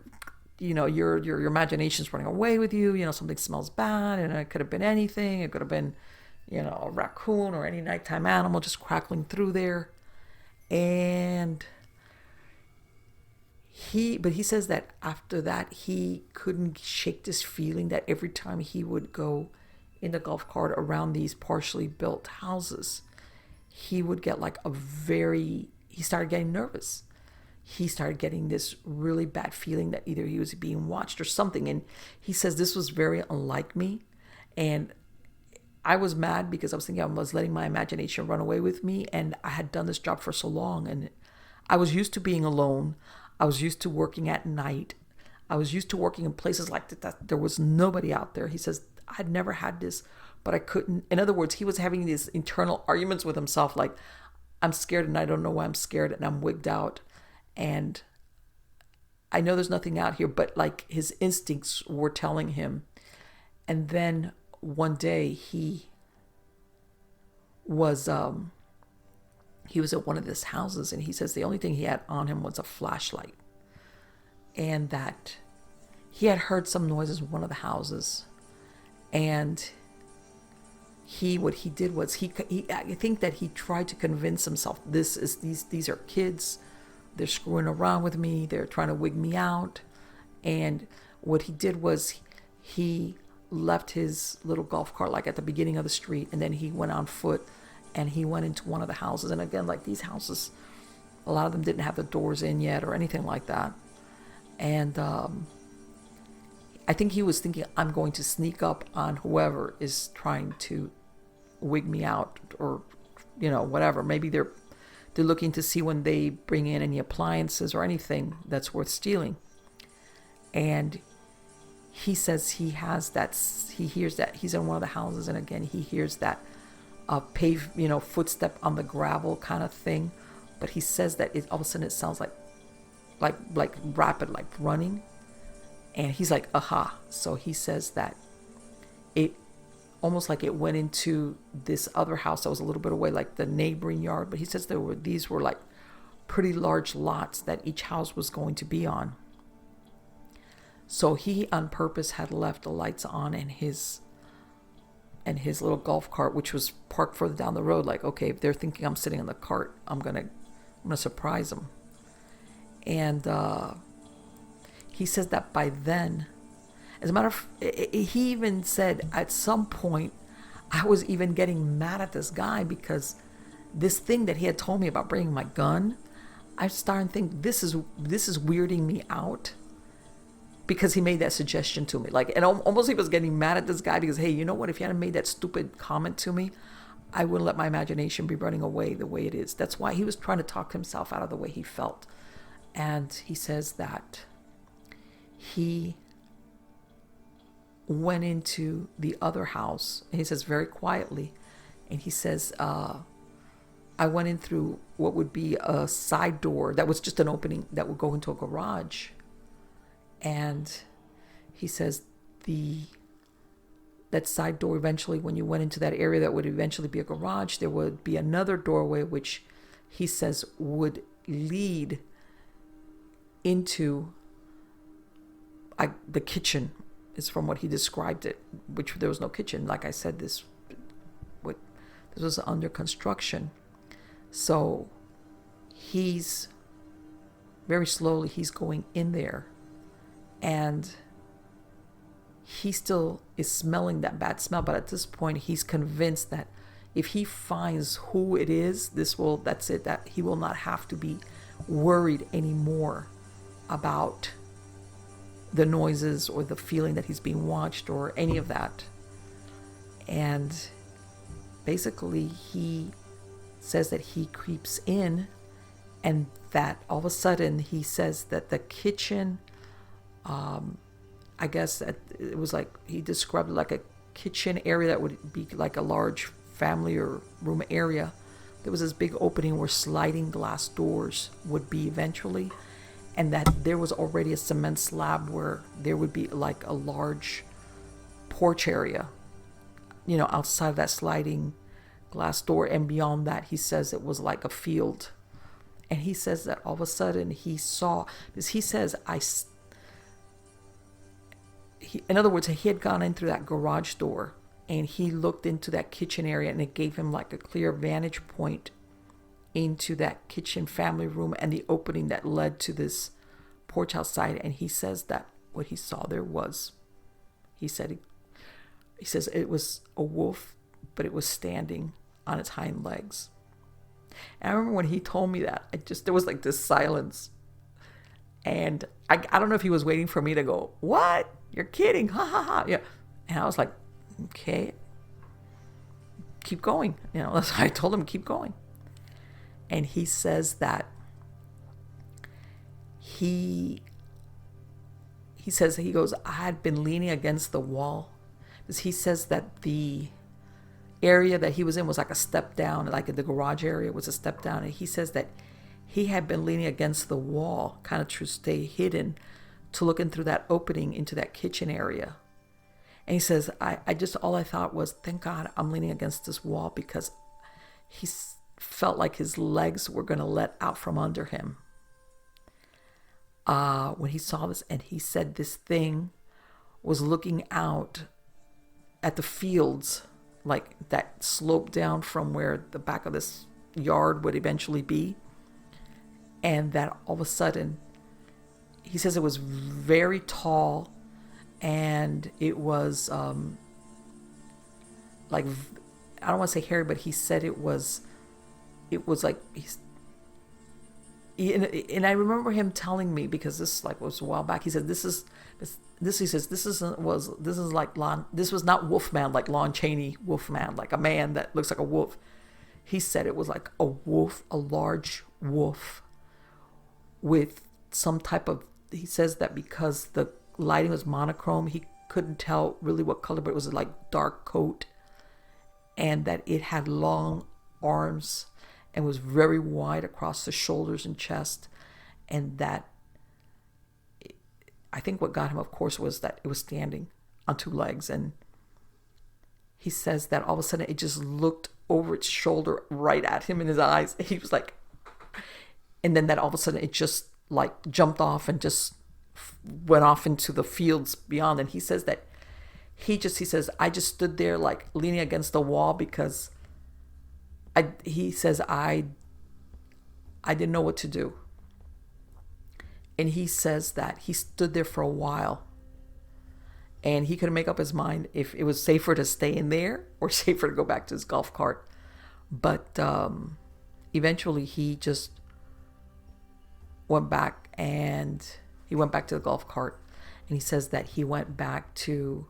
your imagination's running away with you, something smells bad, and it could have been anything. It could have been, a raccoon or any nighttime animal just crackling through there. And he says that after that, he couldn't shake this feeling that every time he would go in the golf cart around these partially built houses, he would get like he started getting nervous. He started getting this really bad feeling that either he was being watched or something. And he says this was very unlike me. And I was mad because I was thinking I was letting my imagination run away with me. And I had done this job for so long. And I was used to being alone. I was used to working at night. I was used to working in places like that. There was nobody out there. He says, I'd never had this, but I couldn't. In other words, he was having these internal arguments with himself. Like, I'm scared and I don't know why I'm scared, and I'm wigged out. And I know there's nothing out here, but like his instincts were telling him. And then one day he was at one of his houses, and he says the only thing he had on him was a flashlight, and that he had heard some noises in one of the houses. And what he did was I think that he tried to convince himself these are kids. They're screwing around with me. They're trying to wig me out. And what he did was he left his little golf cart like at the beginning of the street, and then he went on foot and he went into one of the houses. And again, like these houses, a lot of them didn't have the doors in yet or anything like that. And I think he was thinking, I'm going to sneak up on whoever is trying to wig me out, or whatever. Maybe they're looking to see when they bring in any appliances or anything that's worth stealing. And he says he hears that he's in one of the houses, and again he hears that footstep on the gravel kind of thing. But he says that all of a sudden it sounds like rapid, like running. And he's like, aha. So he says that it almost like it went into this other house that was a little bit away, like the neighboring yard. But he says these were like pretty large lots that each house was going to be on. So he on purpose had left the lights on in his little golf cart, which was parked further down the road. Like, okay, if they're thinking I'm sitting in the cart, I'm gonna surprise them. And he says that by then, as a matter of, he even said at some point, I was even getting mad at this guy because this thing that he had told me about bringing my gun, I started to think this is weirding me out, because he made that suggestion to me. Like, and almost he was getting mad at this guy because, hey, you know what? If he hadn't made that stupid comment to me, I wouldn't let my imagination be running away the way it is. That's why he was trying to talk himself out of the way he felt. And he says that he went into the other house, and he says very quietly, and he says, I went in through what would be a side door that was just an opening that would go into a garage. And he says that side door, eventually when you went into that area that would eventually be a garage, there would be another doorway which he says would lead into the kitchen, is from what he described it, which there was no kitchen. Like I said, this was under construction. So he's very slowly, he's going in there, and he still is smelling that bad smell. But at this point, he's convinced that if he finds who it is, that's it, that he will not have to be worried anymore about the noises or the feeling that he's being watched or any of that. And basically he says that he creeps in, and that all of a sudden he says that the kitchen, I guess it was like, he described it like a kitchen area that would be like a large family or room area. There was this big opening where sliding glass doors would be eventually, and that there was already a cement slab where there would be like a large porch area, outside of that sliding glass door. And beyond that, he says it was like a field. And he says that all of a sudden he saw, because he says, in other words, he had gone in through that garage door and he looked into that kitchen area, and it gave him like a clear vantage point into that kitchen family room and the opening that led to this porch outside. And he says that what he saw there was, he says it was a wolf, but it was standing on its hind legs. And I remember when he told me that, there was like this silence. And I don't know if he was waiting for me to go, "What? You're kidding. Ha ha ha." Yeah. And I was like, okay, keep going. That's why I told him, keep going. And he says that he goes, "I had been leaning against the wall." Because he says that the area that he was in was like a step down, like the garage area was a step down. And he says that he had been leaning against the wall, kind of to stay hidden, to look in through that opening into that kitchen area. And he says, all I thought was, thank God I'm leaning against this wall, because he felt like his legs were going to let out from under him. When he saw this, and he said this thing was looking out at the fields, like that slope down from where the back of this yard would eventually be. And that all of a sudden, he says it was very tall, and it was like, I don't want to say hairy, but he said it was like, and I remember him telling me, because this was a while back, he said this was not Wolfman, like Lon Chaney Wolfman, like a man that looks like a wolf. He said it was like a wolf, a large wolf with some type of, he says that because the lighting was monochrome, he couldn't tell really what color, but it was like dark coat, and that it had long arms and was very wide across the shoulders and chest. And that, I think what got him, of course, was that it was standing on two legs. And he says that all of a sudden it just looked over its shoulder right at him in his eyes. He was like, and then that all of a sudden it just like jumped off and just went off into the fields beyond. And he says that he says, I just stood there like leaning against the wall, because he says, I didn't know what to do. And he says that he stood there for a while, and he couldn't make up his mind if it was safer to stay in there or safer to go back to his golf cart. But eventually he just went back, and he went back to the golf cart. And he says that he went back to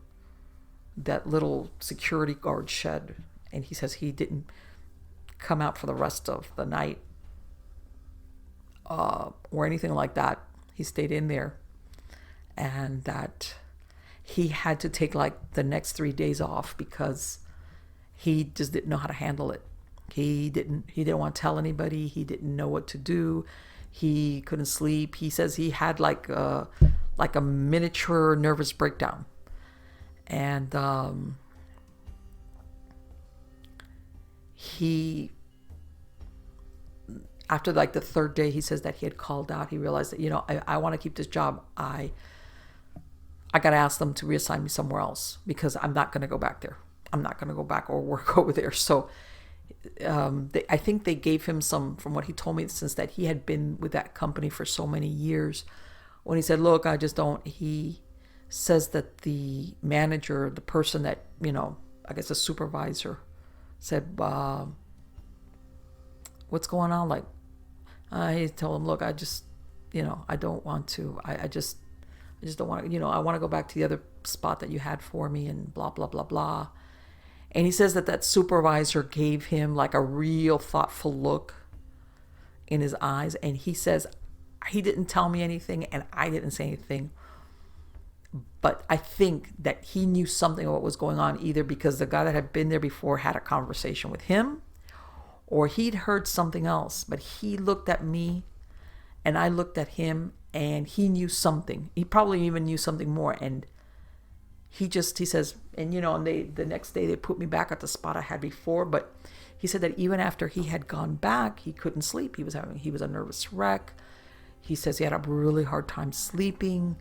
that little security guard shed, and he says he didn't come out for the rest of the night or anything like that. He stayed in there, and that he had to take like the next 3 days off because he just didn't know how to handle it. He didn't want to tell anybody. He didn't know what to do. He couldn't sleep. He says he had like a miniature nervous breakdown. And he, after like the third day, he says that he had called out. He realized that, I want to keep this job. I got to ask them to reassign me somewhere else, because I'm not going to go back there. I'm not going to go back or work over there. So I think they gave him some, from what he told me, since that he had been with that company for so many years. When he said, look, I just don't, he says that the manager, the person that, I guess the supervisor, said, what's going on? Like, he told him, look, I just, I don't want to. I just don't want to, I want to go back to the other spot that you had for me and blah, blah, blah, blah. And he says that supervisor gave him like a real thoughtful look in his eyes. And he says, he didn't tell me anything and I didn't say anything. But I think that he knew something of what was going on, either because the guy that had been there before had a conversation with him, or he'd heard something else. But he looked at me and I looked at him, and he knew something. He probably even knew something more. And he says, and the next day they put me back at the spot I had before. But he said that even after he had gone back, he couldn't sleep. He was a nervous wreck. He says he had a really hard time sleeping.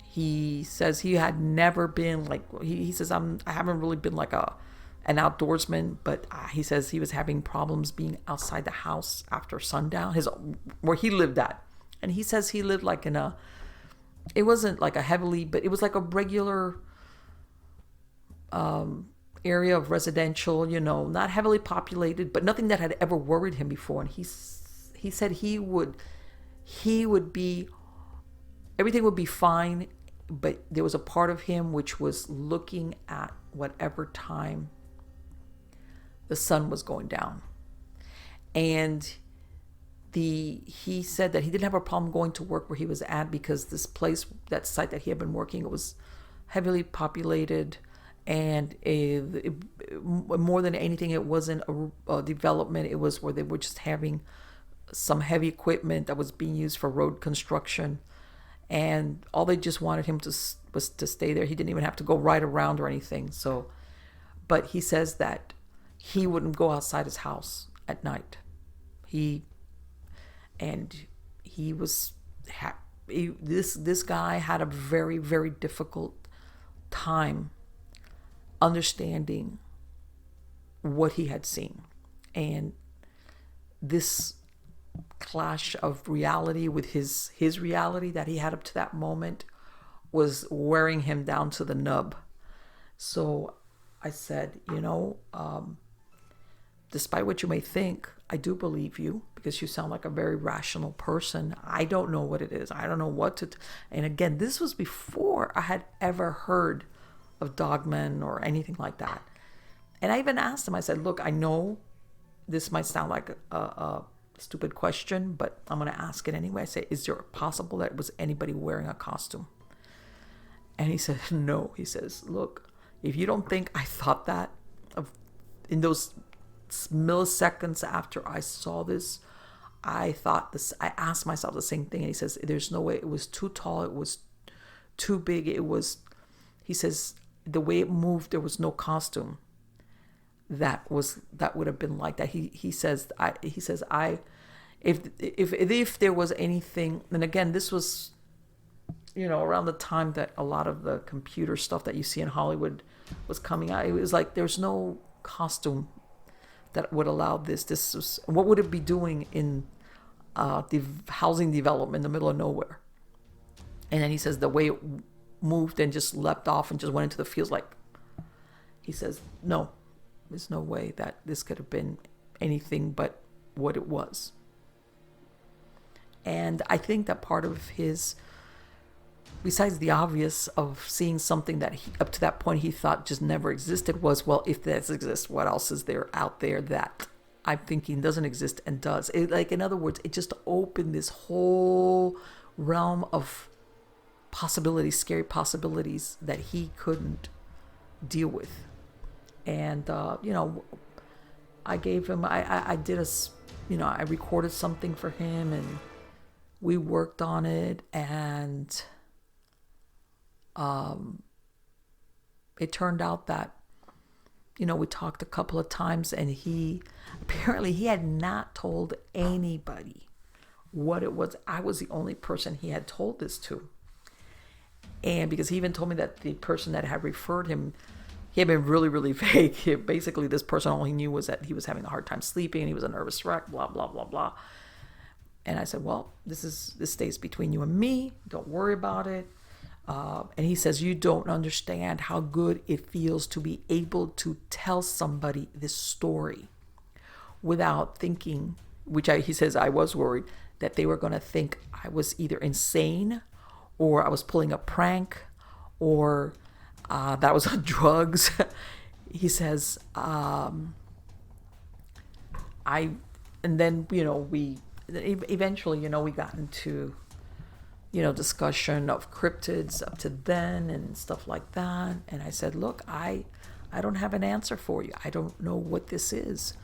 He says he had never been like, he says, I haven't really been like an outdoorsman, but he says he was having problems being outside the house after sundown, where he lived at. And he says he lived like it wasn't like a heavily, but it was like a regular area of residential, not heavily populated, but nothing that had ever worried him before. And he said he would be, everything would be fine, but there was a part of him which was looking at whatever time the sun was going down. And he said that he didn't have a problem going to work where he was at, because this place, that site that he had been working, it was heavily populated, and more than anything, it wasn't a development. It was where they were just having some heavy equipment that was being used for road construction, and all they just wanted him was to stay there. He didn't even have to go right around or anything. So, but he says that he wouldn't go outside his house at night. This guy had a very, very difficult time understanding what he had seen. And this clash of reality with his reality that he had up to that moment was wearing him down to the nub. So I said, despite what you may think, I do believe you, because you sound like a very rational person. I don't know what it is. I don't know what to... And again, this was before I had ever heard of dogmen or anything like that. And I even asked him, I said, look, I know this might sound like a stupid question, but I'm going to ask it anyway. I say, is there possible that it was anybody wearing a costume? And he said, no. He says, look, if you don't think I thought that in those milliseconds after I saw this, I asked myself the same thing. And he says, there's no way. It was too tall. It was too big. He says, the way it moved, there was no costume that would have been like that. He says, if there was anything, and again, this was, around the time that a lot of the computer stuff that you see in Hollywood was coming out. It was like, there's no costume that would allow this. This was, what would it be doing in the housing development in the middle of nowhere? And then he says the way it moved and just leapt off and just went into the fields, like, he says, no, there's no way that this could have been anything but what it was. And I think that part of his, besides the obvious of seeing something that up to that point he thought just never existed, was, well, if this exists, what else is there out there that I'm thinking doesn't exist and does? In other words, it just opened this whole realm of possibilities, scary possibilities that he couldn't deal with. And, I gave him, I did I recorded something for him, and we worked on it, and it turned out that, we talked a couple of times, and he had not told anybody what it was. I was the only person he had told this to. And because he even told me that the person that had referred him, he had been really, really vague. Basically, this person, all he knew was that he was having a hard time sleeping and he was a nervous wreck, blah, blah, blah, blah. And I said, well, this stays between you and me. Don't worry about it. And he says, you don't understand how good it feels to be able to tell somebody this story without thinking, he says, I was worried that they were going to think I was either insane or I was pulling a prank or that I was on drugs. He says, and then, we eventually, we got into, discussion of cryptids up to then and stuff like that. And I said, look, I don't have an answer for you. I don't know what this is.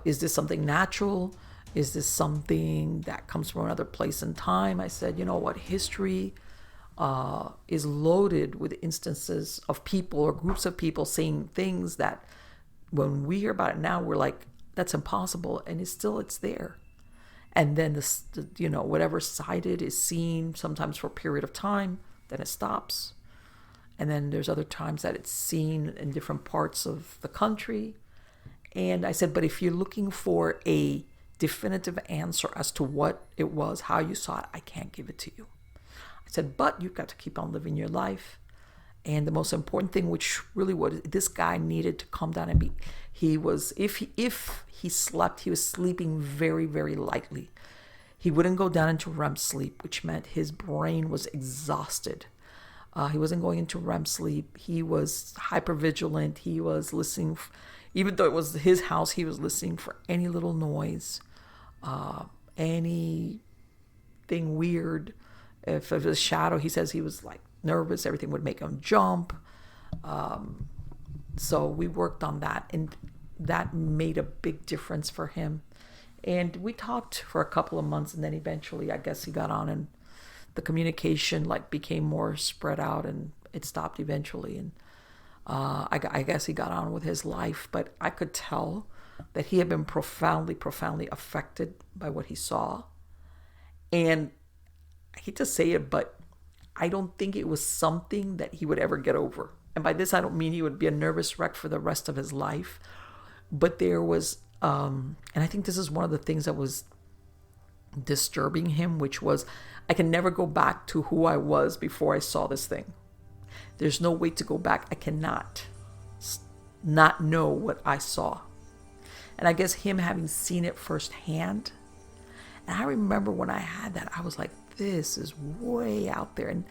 Is this something natural? Is this something that comes from another place and time? I said, you know what, history is loaded with instances of people or groups of people saying things that when we hear about it now, we're like, that's impossible. And it's there. And then whatever sighted is seen sometimes for a period of time, then it stops. And then there's other times that it's seen in different parts of the country. And I said, but if you're looking for a definitive answer as to what it was, how you saw it, I can't give it to you. I said, but you've got to keep on living your life. And the most important thing, which really what this guy needed to calm down and if he slept, he was sleeping very, very lightly. He wouldn't go down into REM sleep, which meant his brain was exhausted. He wasn't going into REM sleep. He was hypervigilant. He was listening, even though it was his house, he was listening for any little noise, anything weird. If it was a shadow, he says he was like nervous. Everything would make him jump. So we worked on that, and that made a big difference for him. And we talked for a couple of months, and then eventually I guess he got on and the communication became more spread out, and it stopped eventually. And I guess he got on with his life, but I could tell that he had been profoundly, profoundly affected by what he saw. And I hate to say it, but I don't think it was something that he would ever get over. And by this, I don't mean he would be a nervous wreck for the rest of his life. But there was, and I think this is one of the things that was disturbing him, which was, I can never go back to who I was before I saw this thing. There's no way to go back. I cannot not know what I saw. And I guess him having seen it firsthand. And I remember when I had that, I was like, this is way out there. And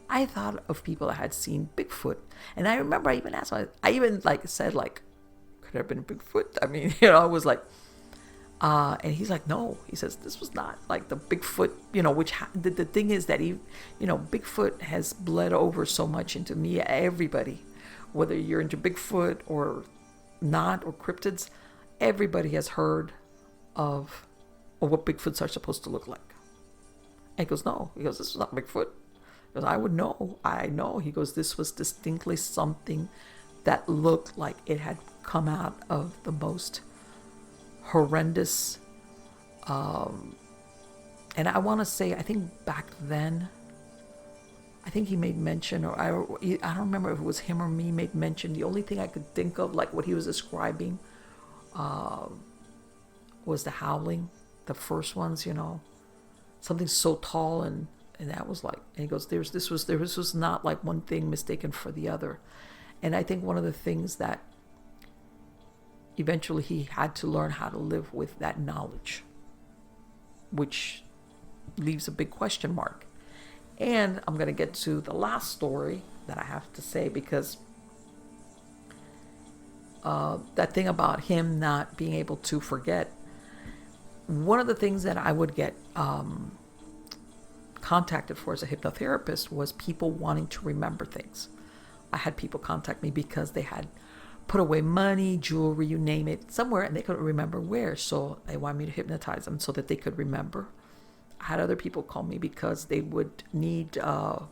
I thought of people that had seen Bigfoot. And I remember I even asked, I even said, could it have been Bigfoot? I mean, I was like, and he's like, no. He says, this was not like the Bigfoot, which the thing is that Bigfoot has bled over so much into me, everybody, whether you're into Bigfoot or not, or cryptids, everybody has heard of what Bigfoots are supposed to look like. And he goes, no. He goes, this is not Bigfoot. He goes, I would know. I know. He goes, this was distinctly something that looked like it had come out of the most horrendous. And I want to say, I think back then, I think he made mention, or I don't remember if it was him or me made mention. The only thing I could think of, what he was describing, was the howling, the first ones, something so tall, and that was and he goes, this was not like one thing mistaken for the other. And I think one of the things that eventually he had to learn how to live with that knowledge, which leaves a big question mark. And I'm going to get to the last story that I have to say, because that thing about him not being able to forget, one of the things that I would get contacted for as a hypnotherapist was people wanting to remember things. I had people contact me because they had put away money, jewelry, you name it, somewhere, and they couldn't remember where. So they wanted me to hypnotize them so that they could remember. I had other people call me because they would need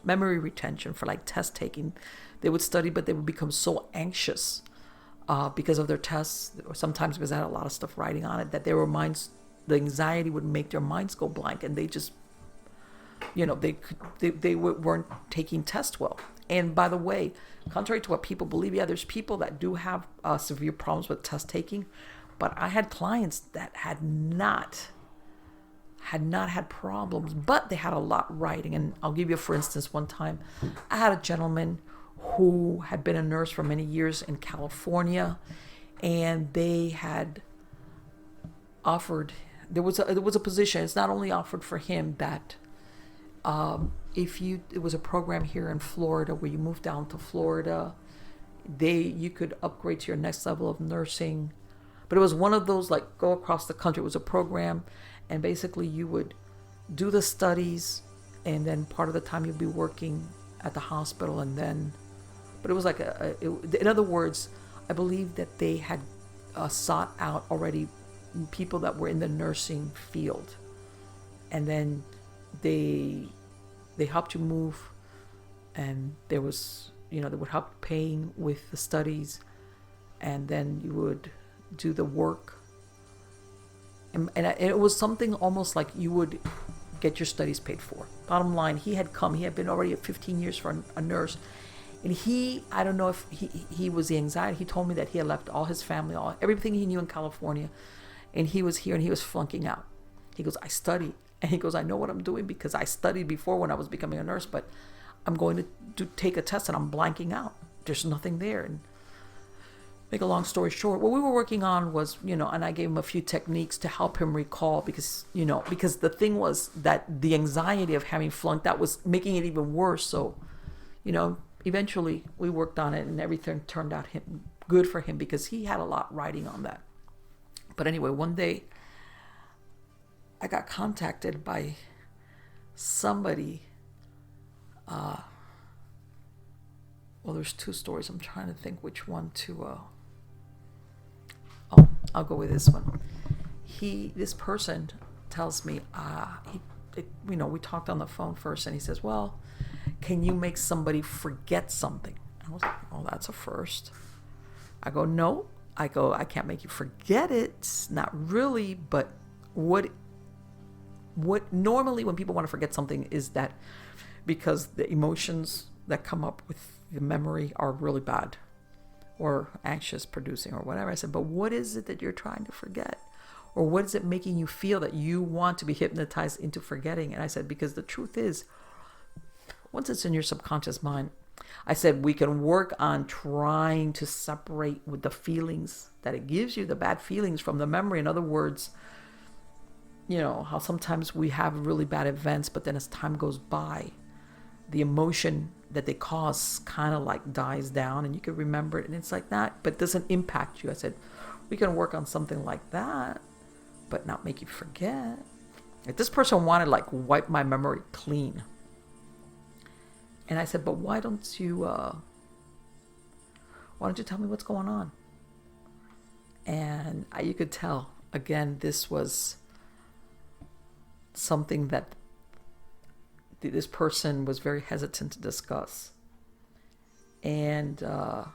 memory retention for test taking. They would study, but they would become so anxious because of their tests, or sometimes because I had a lot of stuff writing on it, that their minds, the anxiety would make their minds go blank, and they just, they weren't taking tests well. And by the way, contrary to what people believe, there's people that do have severe problems with test taking, but I had clients that had not had not had problems, but they had a lot riding. And I'll give you, for instance, one time I had a gentleman who had been a nurse for many years in California, and they had offered, there was a position. It's not only offered for him that it was a program here in Florida where you move down to Florida, you could upgrade to your next level of nursing. But it was one of those like go across the country. It was a program, and basically you would do the studies, and then part of the time you'd be working at the hospital, and then, but it was like in other words, I believe that they had sought out already people that were in the nursing field, and then they helped you move, and there was, they would help paying with the studies, and then you would do the work, and it was something almost like you would get your studies paid for. Bottom line, he had been already at 15 years for a nurse, and I don't know if he was the anxiety. He told me that he had left all his family, everything he knew in California, and he was here and he was flunking out. He goes, I study. And he goes, I know what I'm doing because I studied before when I was becoming a nurse, but I'm going to take a test and I'm blanking out. There's nothing there. And make a long story short, what we were working on was, and I gave him a few techniques to help him recall because the thing was that the anxiety of having flunked out was making it even worse. So, eventually we worked on it and everything turned out good for him because he had a lot riding on that. But anyway, one day I got contacted by somebody. Well, there's two stories. I'm trying to think which one to. I'll go with this one. This person tells me, we talked on the phone first, and he says, well, can you make somebody forget something? I was like, oh, that's a first. I go, no. I can't make you forget it. Not really, but what normally when people want to forget something is that because the emotions that come up with the memory are really bad or anxious producing or whatever. I said, but what is it that you're trying to forget? Or what is it making you feel that you want to be hypnotized into forgetting? And I said, because the truth is, once it's in your subconscious mind, I said, we can work on trying to separate with the feelings that it gives you, the bad feelings from the memory. In other words, how sometimes we have really bad events, but then as time goes by, the emotion that they cause kind of like dies down and you can remember it and it's like that, but it doesn't impact you. I said, we can work on something like that, but not make you forget. If this person wanted like wipe my memory clean. And I said, but why don't you tell me what's going on? And you could tell, again, this was something that this person was very hesitant to discuss. And I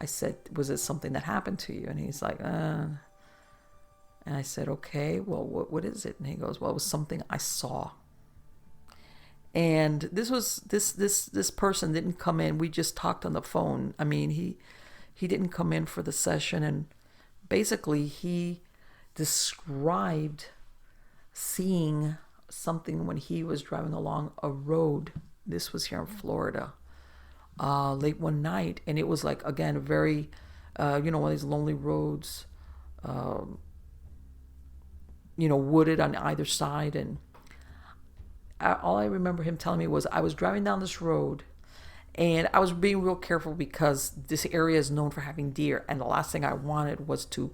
said, was it something that happened to you? And he's like, And I said, okay, well, what is it? And he goes, well, it was something I saw. And this person didn't come in. We just talked on the phone. I mean, he didn't come in for the session. And basically he described seeing something when he was driving along a road. This was here in Florida, late one night. And it was like, again, a very, one of these lonely roads, wooded on either side. And all I remember him telling me was I was driving down this road and I was being real careful because this area is known for having deer. And the last thing I wanted was to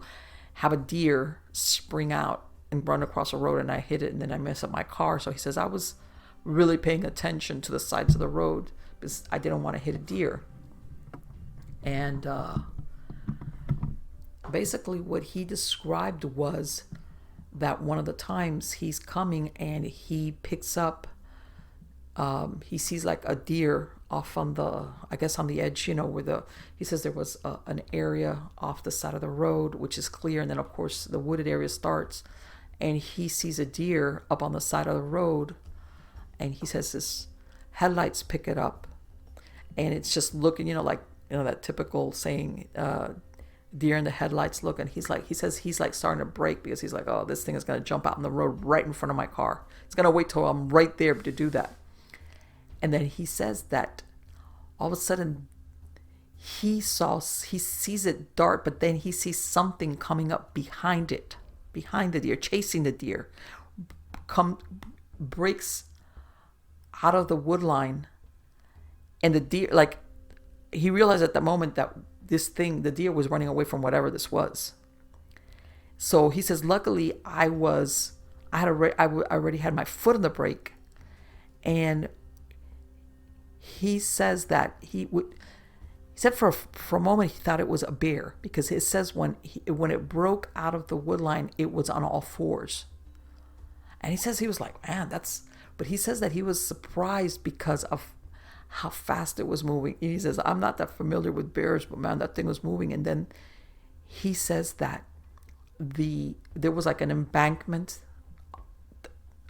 have a deer spring out and run across a road and I hit it and then I mess up my car. So he says, I was really paying attention to the sides of the road because I didn't want to hit a deer. And basically what he described was that one of the times he's coming and he picks up, he sees like a deer off on the edge, where he says there was an area off the side of the road, which is clear. And then of course the wooded area starts and he sees a deer up on the side of the road. And he says his headlights pick it up and it's just looking, that typical saying, deer in the headlights look, and he says he's like starting to brake because he's like, oh, this thing is going to jump out in the road right in front of my car. It's going to wait till I'm right there to do that. And then he says that all of a sudden he sees it dart, but then he sees something coming up behind the deer, chasing the deer, breaks out of the wood line, and the deer, like, he realized at the moment that the deer was running away from whatever this was. So he says, luckily I already had my foot on the brake, and he says that he said for a moment he thought it was a bear, because it says when it broke out of the wood line, it was on all fours. And he says he was like, man, but he says that he was surprised because of how fast it was moving. He says, I'm not that familiar with bears, but man, that thing was moving. And then he says that there was like an embankment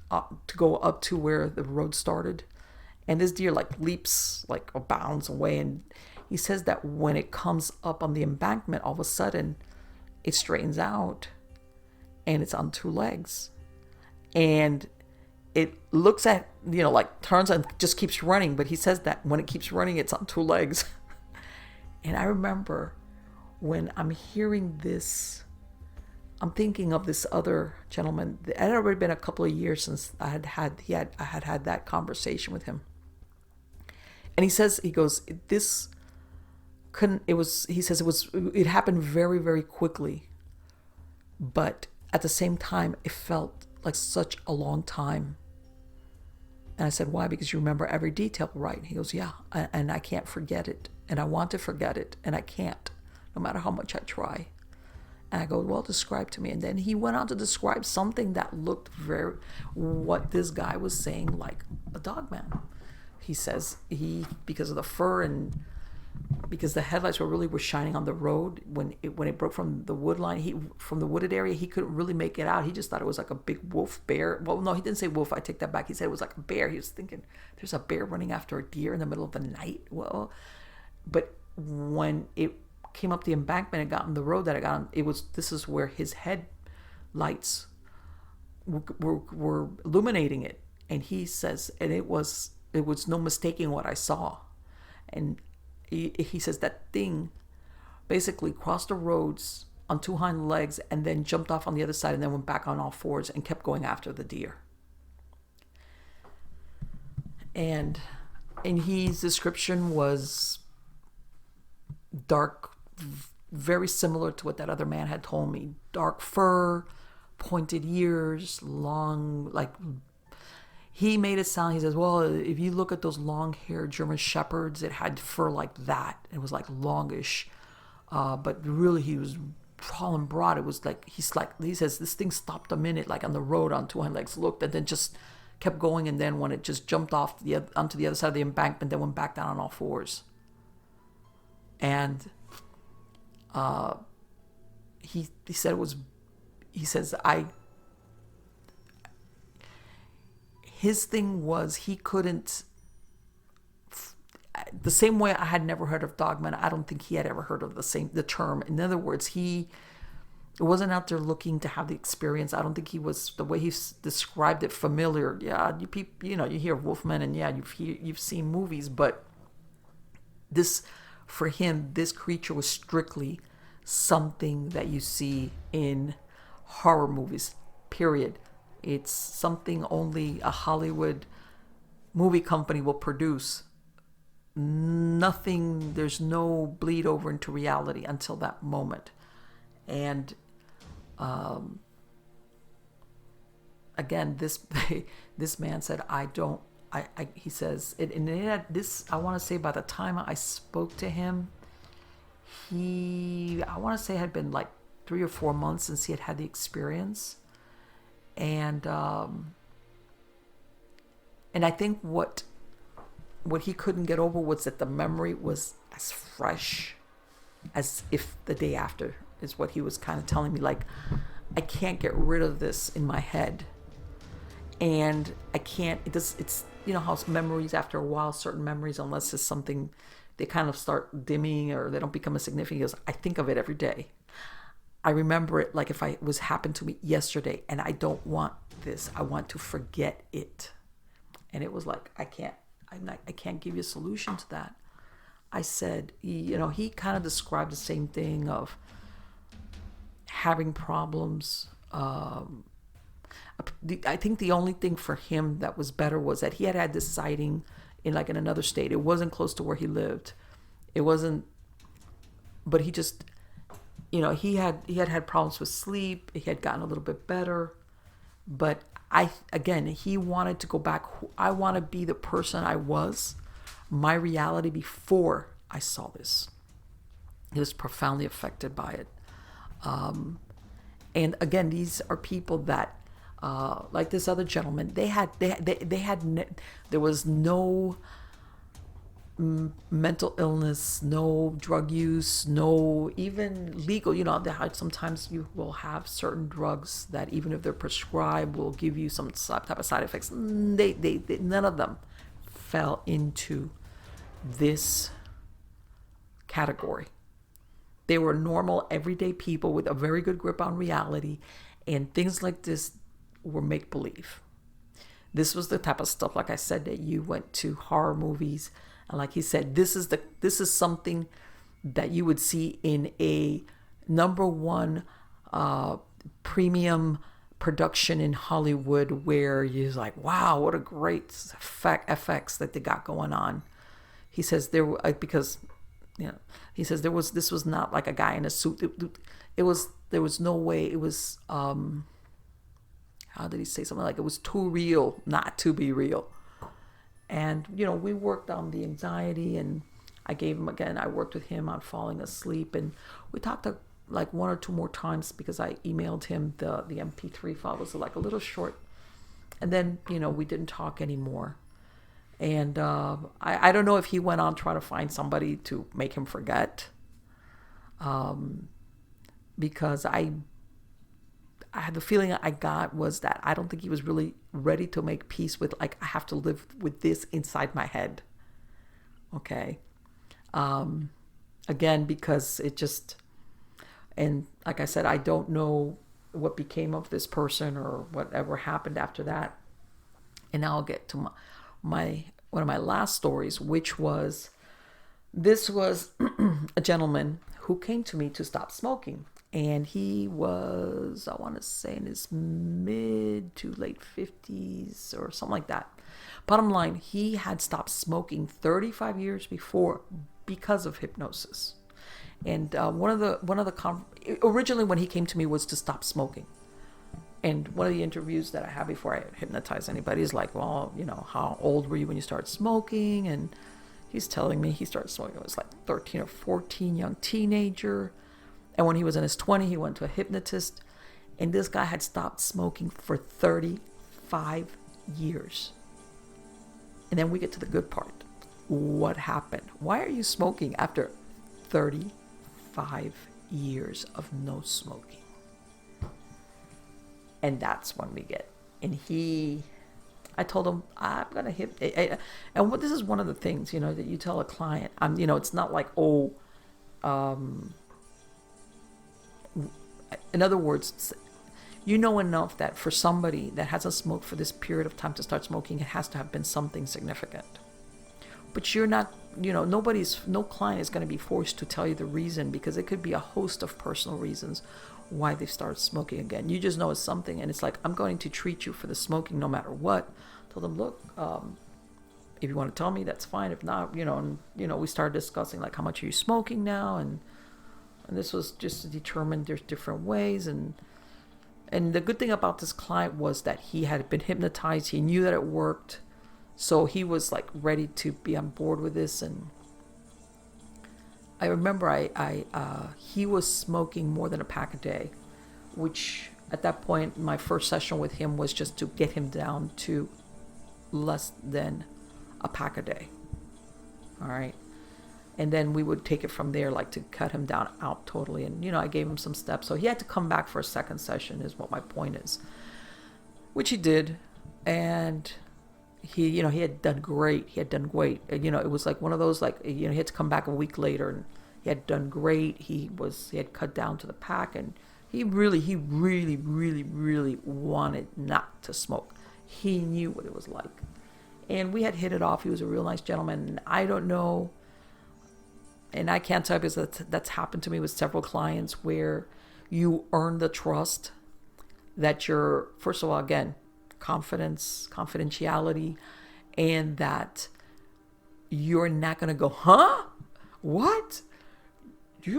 to go up to where the road started. And this deer like leaps, like bounds away. And he says that when it comes up on the embankment, all of a sudden it straightens out and it's on two legs. And it looks at, like turns and just keeps running. But he says that when it keeps running, it's on two legs. And I remember when I'm hearing this, I'm thinking of this other gentleman. It had already been a couple of years since I had had that conversation with him. And he says, it happened very, very quickly. But at the same time, it felt like such a long time. And I said, why? Because you remember every detail, right? And he goes, yeah, and I can't forget it. And I want to forget it, and I can't, no matter how much I try. And I go, well, describe to me. And then he went on to describe something that looked what this guy was saying, like a dogman. He says because of the fur and because the headlights were shining on the road when it broke from the wood line, from the wooded area, he couldn't really make it out. He just thought it was like a big wolf bear. Well, no, he didn't say wolf. I take that back. He said it was like a bear. He was thinking there's a bear running after a deer in the middle of the night. Well, but when it came up the embankment and got on the road that it got on, this is where his headlights were illuminating it. And he says, and it was no mistaking what I saw. And he says that thing basically crossed the roads on two hind legs and then jumped off on the other side and then went back on all fours and kept going after the deer. And his description was dark, very similar to what that other man had told me. Dark fur, pointed ears, long, like... He made it sound, he says, well, if you look at those long-haired German shepherds, it had fur like that. It was like longish. But really, he was tall and broad. It was like, he says, this thing stopped a minute, like on the road on two hind legs, looked, and then just kept going. And then when it just jumped off onto the other side of the embankment, then went back down on all fours. And he said his thing was he couldn't, the same way I had never heard of Dogman, I don't think he had ever heard of the term. In other words, he wasn't out there looking to have the experience. I don't think he was, the way he described it, familiar. Yeah, you hear Wolfman, and yeah, you've seen movies, but for him, this creature was strictly something that you see in horror movies, period. It's something only a Hollywood movie company will produce. Nothing, there's no bleed over into reality until that moment. And again, this man said, he says, and it had this, I want to say by the time I spoke to him, I want to say it had been like 3 or 4 months since he had had the experience. And I think what he couldn't get over was that the memory was as fresh as if the day after, is what he was kind of telling me. Like, I can't get rid of this in my head, and I can't. It's how memories, after a while, certain memories, unless it's something they kind of start dimming or they don't become as significant. He goes, I think of it every day. I remember it like if it was happened to me yesterday, and I don't want this. I want to forget it. And it was like, I can't give you a solution to that. I said, he kind of described the same thing of having problems. I think the only thing for him that was better was that he had this sighting in another state. It wasn't close to where he lived. It wasn't, but he just, he had problems with sleep. He had gotten a little bit better, but he wanted to go back. I want to be the person I was, my reality before I saw this. He was profoundly affected by it. And again, these are people that, like this other gentleman, there was no mental illness, no drug use, no even legal, sometimes you will have certain drugs that even if they're prescribed will give you some type of side effects. They none of them fell into this category. They were normal, everyday people with a very good grip on reality, and things like this were make-believe. This was the type of stuff, like I said, that you went to horror movies, and like he said, this is something that you would see in a #1 premium production in Hollywood, where you're like, wow, what a great FX that they got going on. He says this was not like a guy in a suit. There was no way. It was how did he say something like it was too real not to be real. And we worked on the anxiety, and I worked with him on falling asleep, and we talked like 1 or 2 more times because I emailed him the MP3 file. It was like a little short, and then we didn't talk anymore. And I don't know if he went on trying to find somebody to make him forget, because I had the feeling I got was that I don't think he was really ready to make peace with, I have to live with this inside my head. Okay. Again, because it just, and like I said, I don't know what became of this person or whatever happened after that. And now I'll get to one of my last stories, which was, this was a gentleman who came to me to stop smoking. And he was, I want to say, in his mid to late 50s or something like that. Bottom line, he had stopped smoking 35 years before because of hypnosis. And originally when he came to me was to stop smoking. And one of the interviews that I had before I hypnotize anybody is like, well, how old were you when you started smoking? And he's telling me he started smoking when he was like 13 or 14, young teenager. And when he was in his 20s, he went to a hypnotist. And this guy had stopped smoking for 35 years. And then we get to the good part. What happened? Why are you smoking after 35 years of no smoking? And that's when we get. And I told him, I'm going to hit. And this is one of the things, that you tell a client. It's not like, in other words, enough that for somebody that hasn't smoked for this period of time to start smoking, it has to have been something significant. But you're not, no client is going to be forced to tell you the reason, because it could be a host of personal reasons why they've started smoking again. You just know it's something, and it's like, I'm going to treat you for the smoking no matter what. Told them, look, if you want to tell me, that's fine. If not, we started discussing like, how much are you smoking now? And this was just to determine there's different ways. And the good thing about this client was that he had been hypnotized. He knew that it worked. So he was like ready to be on board with this. And I remember he was smoking more than a pack a day, which at that point, my first session with him was just to get him down to less than a pack a day. All right. And then we would take it from there, like to cut him down out totally. And, I gave him some steps. So he had to come back for a second session is what my point is, which he did. And he had done great. He had done great. It was like one of those, like, he had to come back a week later, and he had done great. He had cut down to the pack, and he really, really wanted not to smoke. He knew what it was like, and we had hit it off. He was a real nice gentleman. And I don't know, and I can't tell you, because that's happened to me with several clients, where you earn the trust that you're, first of all, again, confidentiality, and that you're not going to go, huh? What?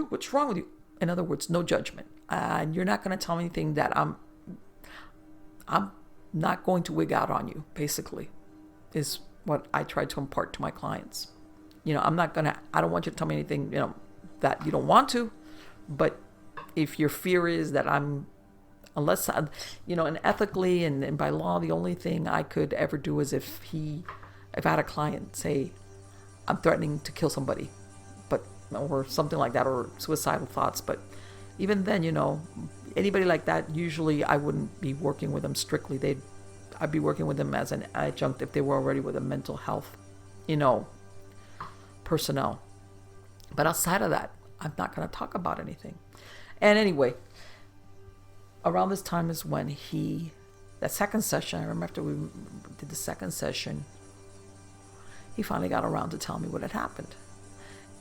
What's wrong with you? In other words, no judgment. And you're not going to tell me anything that I'm not going to wig out on you, basically, is what I try to impart to my clients. I don't want you to tell me anything, that you don't want to, but if your fear is that and ethically and by law, the only thing I could ever do is if I had a client say, I'm threatening to kill somebody, or something like that, or suicidal thoughts. But even then, anybody like that, usually I wouldn't be working with them strictly. I'd be working with them as an adjunct if they were already with a mental health, personnel. But outside of that, I'm not going to talk about anything. And anyway, around this time is when that second session, I remember after we did the second session, he finally got around to tell me what had happened.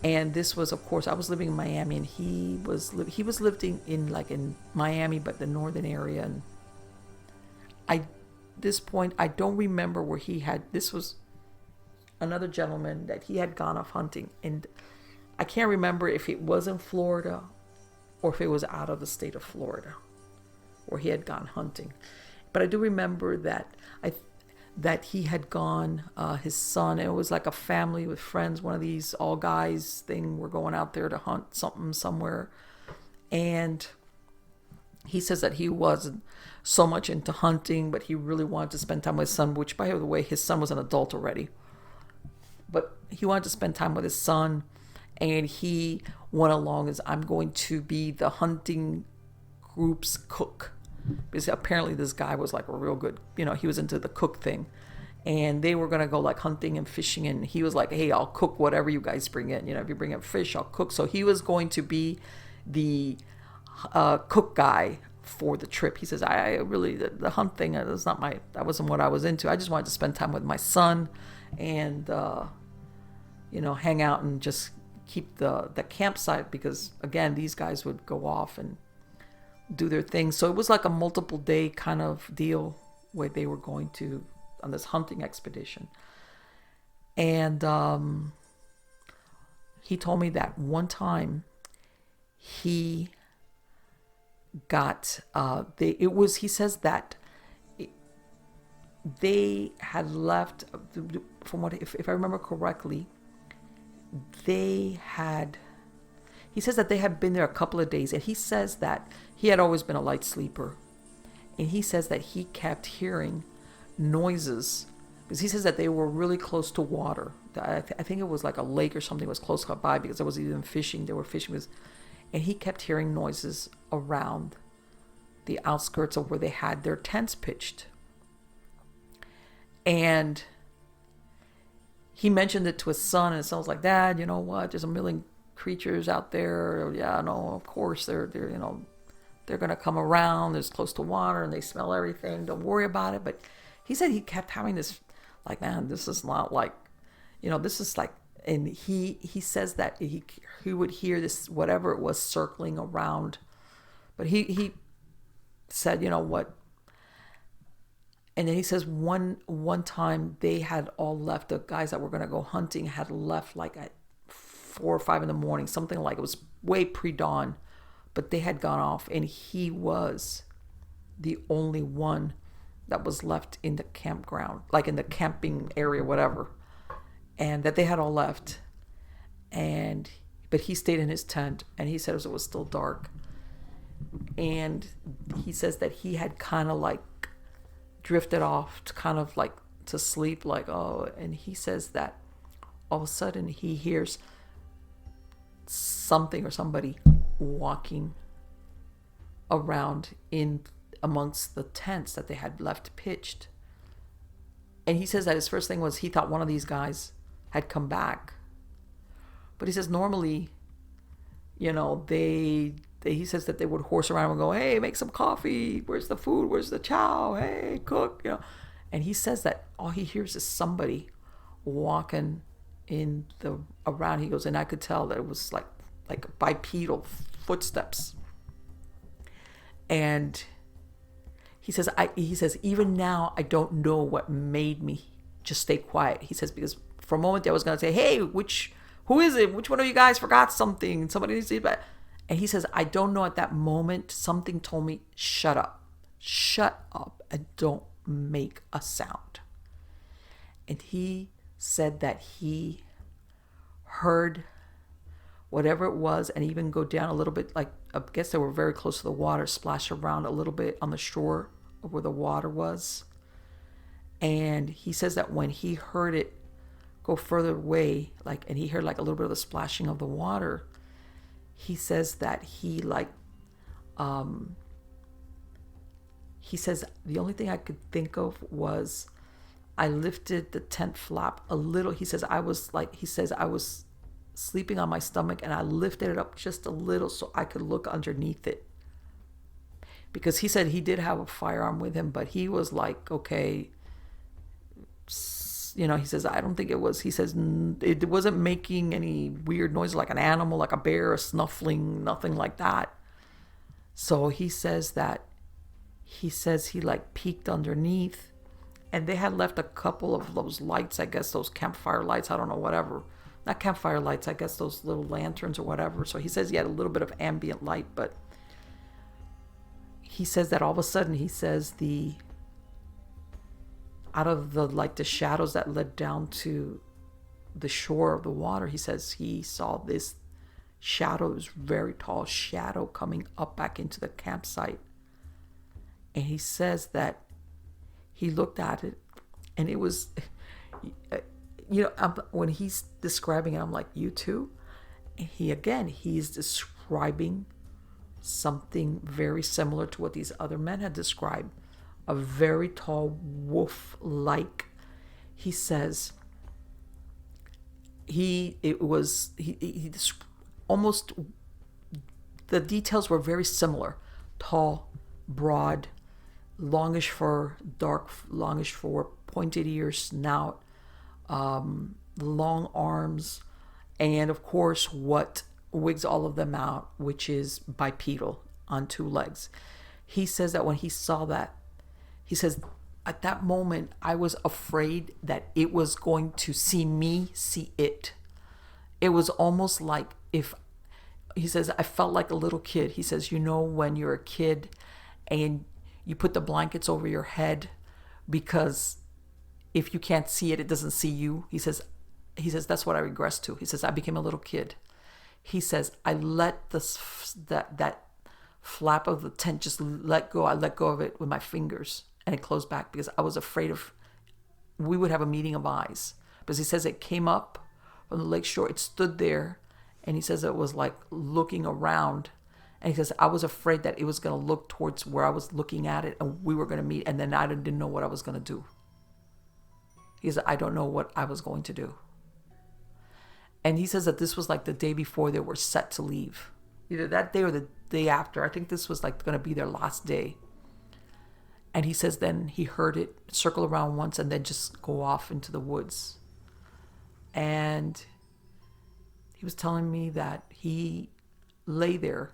And this was, of course, I was living in Miami, and he was living in Miami, but the northern area. And this point, I don't remember where this was another gentleman that he had gone off hunting. And I can't remember if it was in Florida or if it was out of the state of Florida where he had gone hunting. But I do remember that he had gone, his son, it was like a family with friends, one of these all guys thing, we're going out there to hunt something somewhere. And he says that he wasn't so much into hunting, but he really wanted to spend time with his son, which, by the way, his son was an adult already. But he wanted to spend time with his son, and he went along as, I'm going to be the hunting group's cook. Because apparently this guy was like a real good, he was into the cook thing. And they were going to go like hunting and fishing. And he was like, hey, I'll cook whatever you guys bring in. If you bring in fish, I'll cook. So he was going to be the cook guy for the trip. He says, I really, the hunt thing, that wasn't what I was into. I just wanted to spend time with my son and, hang out and just keep the campsite. Because again, these guys would go off and do their thing. So it was like a multiple day kind of deal where they were going to on this hunting expedition. And he told me that one time he got he says that they had left, from what, if I remember correctly, he says that they had been there a couple of days, and he says that he had always been a light sleeper. And he says that he kept hearing noises, because he says that they were really close to water. I think it was like a lake or something was close by, because there was even fishing. They were fishing and he kept hearing noises around the outskirts of where they had their tents pitched. And he mentioned it to his son, and his son was like, Dad, you know what? There's a million creatures out there. Yeah, no, of course they're gonna come around. It's close to water and they smell everything. Don't worry about it. But he said he kept having this, like, man, this is not like, this is like, and he says that he would hear this, whatever it was, circling around. But he said, you know what? And then he says one time they had all left, the guys that were going to go hunting had left like at 4 or 5 in the morning, something like, it was way pre-dawn, but they had gone off, and he was the only one that was left in the campground, like in the camping area, whatever, and that they had all left. But he stayed in his tent, and he said it was still dark. And he says that he had kind of like drifted off to kind of like to sleep, like, oh, and he says that all of a sudden he hears something or somebody walking around in amongst the tents that they had left pitched. And he says that his first thing was he thought one of these guys had come back. But he says normally, he says that they would horse around and go, hey, make some coffee. Where's the food? Where's the chow? Hey, cook. And he says that all he hears is somebody walking around. He goes, and I could tell that it was like bipedal footsteps. And he says, even now, I don't know what made me just stay quiet. He says, because for a moment I was going to say, hey, who is it? Which one of you guys forgot something? Somebody needs to eat that. And he says, I don't know, at that moment, something told me, shut up and don't make a sound. And he said that he heard whatever it was, and even go down a little bit, like I guess they were very close to the water, splash around a little bit on the shore of where the water was. And he says that when he heard it go further away, and he heard a little bit of the splashing of the water, he says that he says the only thing I could think of was I lifted the tent flap a little. He says I was sleeping on my stomach, and I lifted it up just a little so I could look underneath it. Because he said he did have a firearm with him, but he was like, okay, he says, I don't think it was, he says, it wasn't making any weird noise like an animal, like a bear, or snuffling, nothing like that. So he says he peeked underneath, and they had left a couple of those lights, I guess those campfire lights, I don't know, whatever. Not campfire lights, I guess those little lanterns or whatever. So he says he had a little bit of ambient light, but he says that all of a sudden, he says out of the shadows that led down to the shore of the water, he says he saw this shadow, this very tall shadow coming up back into the campsite. And he says that he looked at it, and it was, when he's describing it, I'm like, you too? And he's describing something very similar to what these other men had described. A very tall wolf-like. He says almost, the details were very similar. Tall, broad, longish fur, longish fur, pointed ears, snout, long arms, and of course what wigs all of them out, which is bipedal, on two legs. He says that when he saw that, he says, at that moment, I was afraid that it was going to see me see it. It was almost like he says, I felt like a little kid. He says, when you're a kid and you put the blankets over your head because if you can't see it, it doesn't see you. He says, that's what I regress to. He says, I became a little kid. He says, I let that flap of the tent just let go. I let go of it with my fingers, and it closed back because I was afraid we would have a meeting of eyes. Because he says it came up from the lake shore. It stood there, and he says it was like looking around. And he says, I was afraid that it was going to look towards where I was looking at it, and we were going to meet, and then I didn't know what I was going to do. He said, I don't know what I was going to do. And he says that this was like the day before they were set to leave. Either that day or the day after. I think this was going to be their last day. And he says then he heard it circle around once and then just go off into the woods. And he was telling me that he lay there.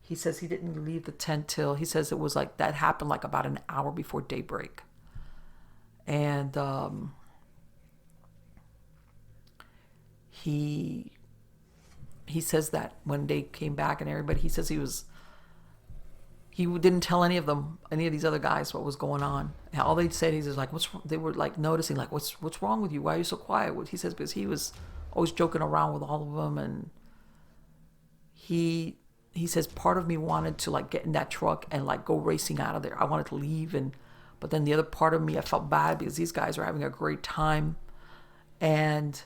He says he didn't leave the tent till, he says it was that happened about an hour before daybreak. And he says that when they came back and everybody, he says he didn't tell any of these other guys what was going on. And all they said is they were noticing what's wrong with you? Why are you so quiet? He says because he was always joking around with all of them, and he says part of me wanted to get in that truck and go racing out of there. I wanted to leave, but then the other part of me, I felt bad because these guys were having a great time. And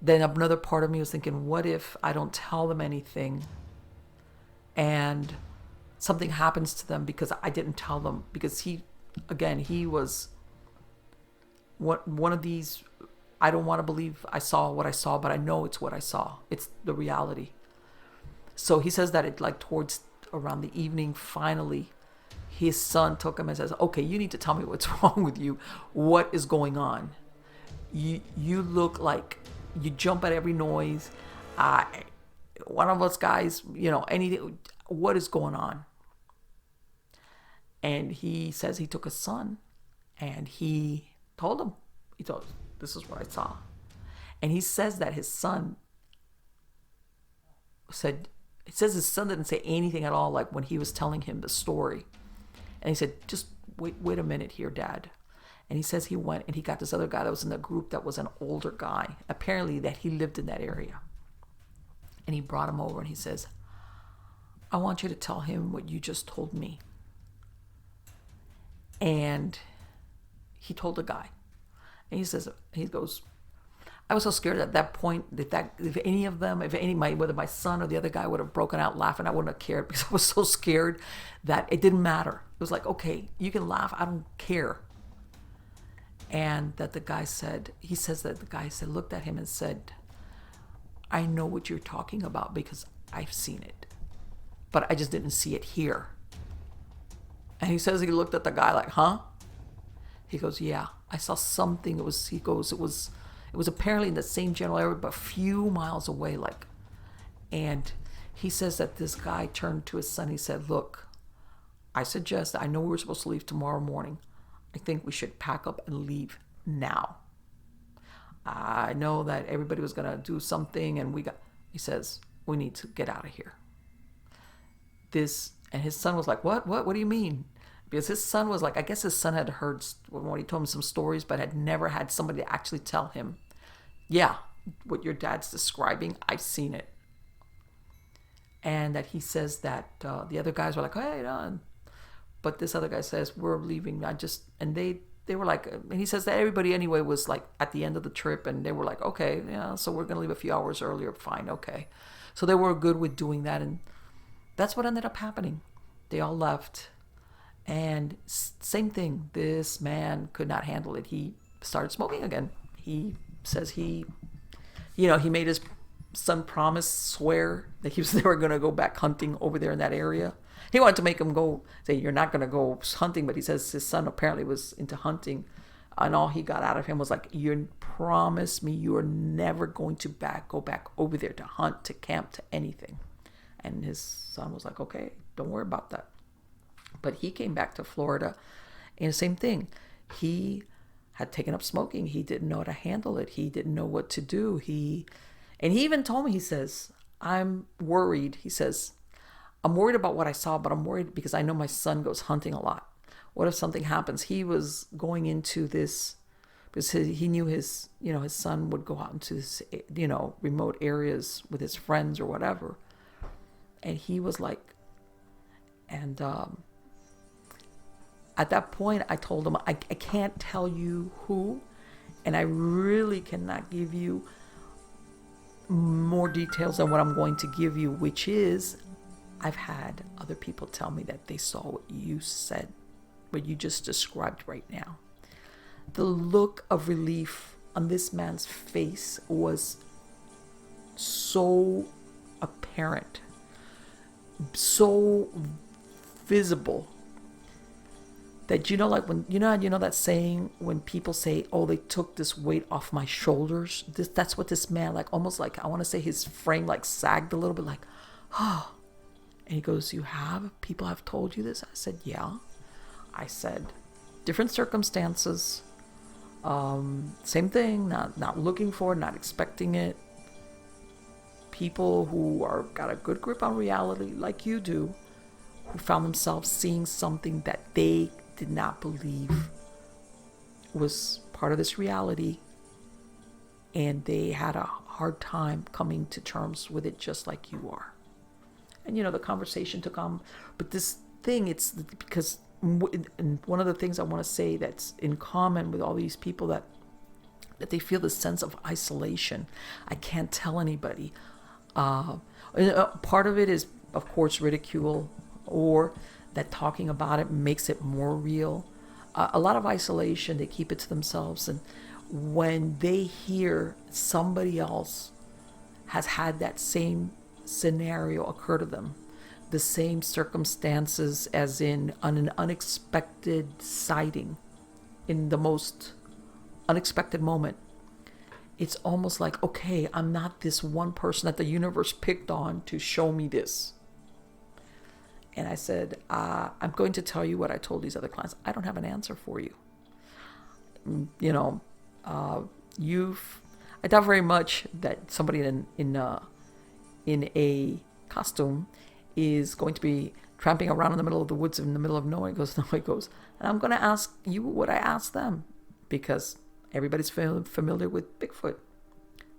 then another part of me was thinking, what if I don't tell them anything and something happens to them because I didn't tell them? Because he was one of these, I don't want to believe I saw what I saw, but I know it's what I saw. It's the reality. So he says that it like towards around the evening, finally, his son took him and says, okay, you need to tell me what's wrong with you. What is going on? You look like you jump at every noise. One of us guys, anything, what is going on? And he says he took his son and he told him, this is what I saw. And he says that his son said, it says his son didn't say anything at all, like when he was telling him the story. And he said, just wait a minute here, Dad. And he says he went and he got this other guy that was in the group that was an older guy, apparently that he lived in that area. And he brought him over and he says, I want you to tell him what you just told me. And he told the guy. And he goes, I was so scared at that point that if any of them, whether my son or the other guy would have broken out laughing, I wouldn't have cared because I was so scared that it didn't matter. It was like, okay, you can laugh, I don't care. And that the guy said, looked at him and said, I know what you're talking about because I've seen it, but I just didn't see it here. And he says he looked at the guy like, huh? He goes, yeah, I saw something. It was apparently in the same general area, but a few miles away, like. And he says that this guy turned to his son. He said, look, I know we're supposed to leave tomorrow morning. I think we should pack up and leave now. I know that everybody was going to do something and he says, we need to get out of here. And his son was like, what do you mean? Because his son was like, I guess his son had heard when he told him some stories, but had never had somebody to actually tell him, yeah, what your dad's describing, I've seen it. And that he says that the other guys were like, hey, but this other guy says, we're leaving. And they were like, and he says that everybody anyway was like at the end of the trip and they were like, okay, yeah, so we're going to leave a few hours earlier. Fine. Okay. So they were good with doing that. And that's what ended up happening. They all left. And same thing, this man could not handle it. He started smoking again. He says he made his son swear that they were going to go back hunting over there in that area. He wanted to make him say, you're not going to go hunting, but he says his son apparently was into hunting. And all he got out of him was like, you promise me you are never going to go back over there to hunt, to camp, to anything. And his son was like, okay, don't worry about that. But he came back to Florida and the same thing. He had taken up smoking. He didn't know how to handle it. He didn't know what to do. And he even told me, he says, I'm worried. He says, I'm worried about what I saw, but I'm worried because I know my son goes hunting a lot. What if something happens? He was going into this because he knew his son would go out into this, remote areas with his friends or whatever. And he was like, and at that point, I told him, I can't tell you who, and I really cannot give you more details than what I'm going to give you, which is I've had other people tell me that they saw what you said, what you just described right now. The look of relief on this man's face was so apparent, so visible, that like when that saying when people say, oh, they took this weight off my shoulders, that's what this man, like almost like, I want to say his frame like sagged a little bit, like, oh. And he goes, people have told you this? I said, yeah. I said, different circumstances, same thing, not looking for it, not expecting it. People who got a good grip on reality like you do, who found themselves seeing something that they did not believe was part of this reality, and they had a hard time coming to terms with it just like you are. And the conversation took on, but this thing, it's because, and one of the things I want to say that's in common with all these people that they feel this sense of isolation. I can't tell anybody. Part of it is, of course, ridicule, or that talking about it makes it more real. a lot of isolation. They keep it to themselves. And when they hear somebody else has had that same scenario occur to them, the same circumstances, as in on an unexpected sighting, in the most unexpected moment, it's almost like, okay, I'm not this one person that the universe picked on to show me this. And I said, I'm going to tell you what I told these other clients. I don't have an answer for you. You know, I doubt very much that somebody in a costume is going to be tramping around in the middle of the woods in the middle of nowhere. He goes, and I'm going to ask you what I asked them, because everybody's familiar with Bigfoot.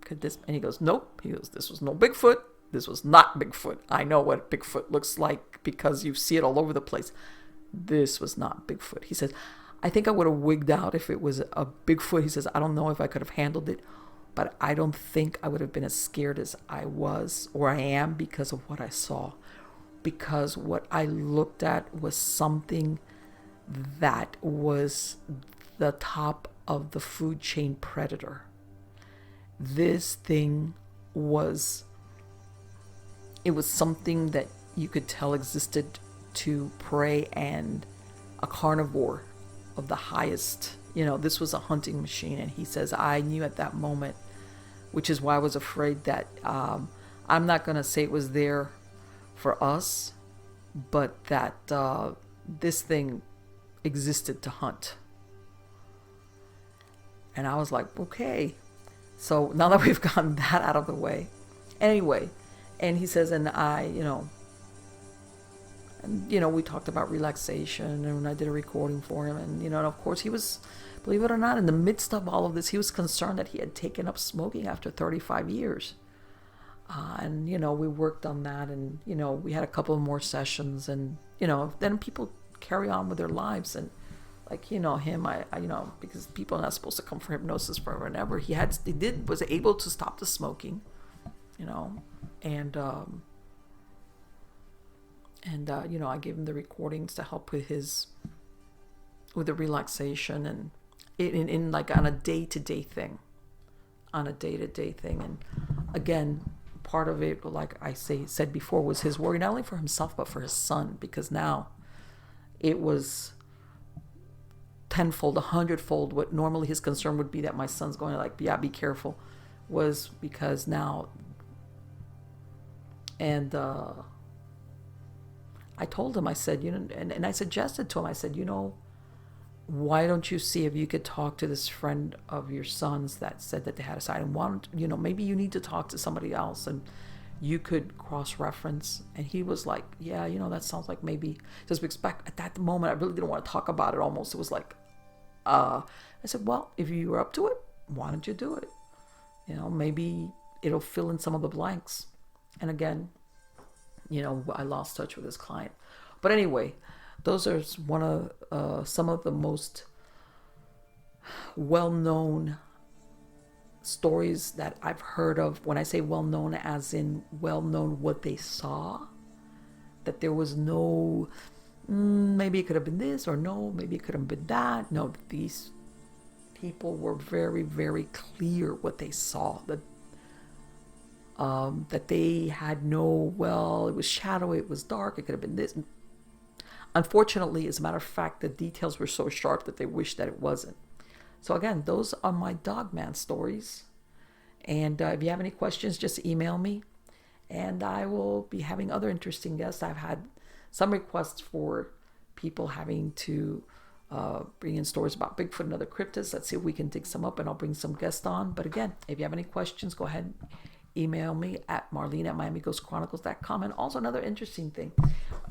And he goes, nope. He goes, this was no Bigfoot. This was not Bigfoot. I know what Bigfoot looks like because you see it all over the place. This was not Bigfoot. He says, I think I would have wigged out if it was a Bigfoot. He says, I don't know if I could have handled it, but I don't think I would have been as scared as I was or I am because of what I saw. Because what I looked at was something that was the top of the food chain predator. This thing was, it was something that you could tell existed to prey, and a carnivore of the highest. You know, this was a hunting machine. And he says, I knew at that moment, which is why I was afraid that I'm not going to say it was there for us, but that this thing existed to hunt. And I was like, okay. So now that we've gotten that out of the way. Anyway, and he says, and we talked about relaxation, and I did a recording for him. And, and of course he was, believe it or not, in the midst of all of this, he was concerned that he had taken up smoking after 35 years. And, we worked on that, and, we had a couple of more sessions, and, then people carry on with their lives. And like, him, I because people are not supposed to come for hypnosis forever and ever. Was able to stop the smoking, and I gave him the recordings to help with the relaxation, and in like on a day-to-day thing. And again, part of it, like I said before, was his worry, not only for himself, but for his son, because now it was tenfold, 100-fold what normally his concern would be, that my son's going to, like, yeah, be careful, was because now. And I told him, I said, and I suggested to him, I said, why don't you see if you could talk to this friend of your son's that said that they had a side, and maybe you need to talk to somebody else, and you could cross-reference. And he was like, yeah, that sounds like maybe, just expect. At that moment, I really didn't want to talk about it. Almost, it was like, I said, well, if you were up to it, why don't you do it? Maybe it'll fill in some of the blanks. And again, I lost touch with this client. But anyway, those are some of the most well-known stories that I've heard of. When I say well-known, as in well-known what they saw, that there was no, maybe it could have been this, or no, maybe it could have been that. No, these people were very, very clear what they saw. That they had no, it was shadowy, it was dark, it could have been this. Unfortunately, as a matter of fact, the details were so sharp that they wished that it wasn't. So again, those are my Dogman stories. And if you have any questions, just email me. And I will be having other interesting guests. I've had some requests for people having to bring in stories about Bigfoot and other cryptids. Let's see if we can dig some up, and I'll bring some guests on. But again, if you have any questions, go ahead and email me at Marlene at MiamiGhostChronicles.com. And also another interesting thing,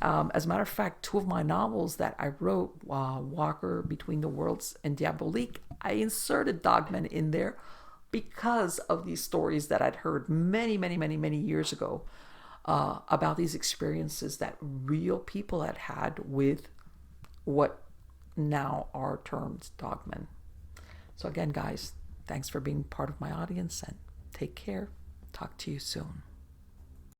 as a matter of fact, 2 of my novels that I wrote, Walker, Between the Worlds, and Diabolique, I inserted Dogmen in there because of these stories that I'd heard many, many, many, many years ago about these experiences that real people had with what now are termed Dogmen. So again, guys, thanks for being part of my audience, and take care. Talk to you soon.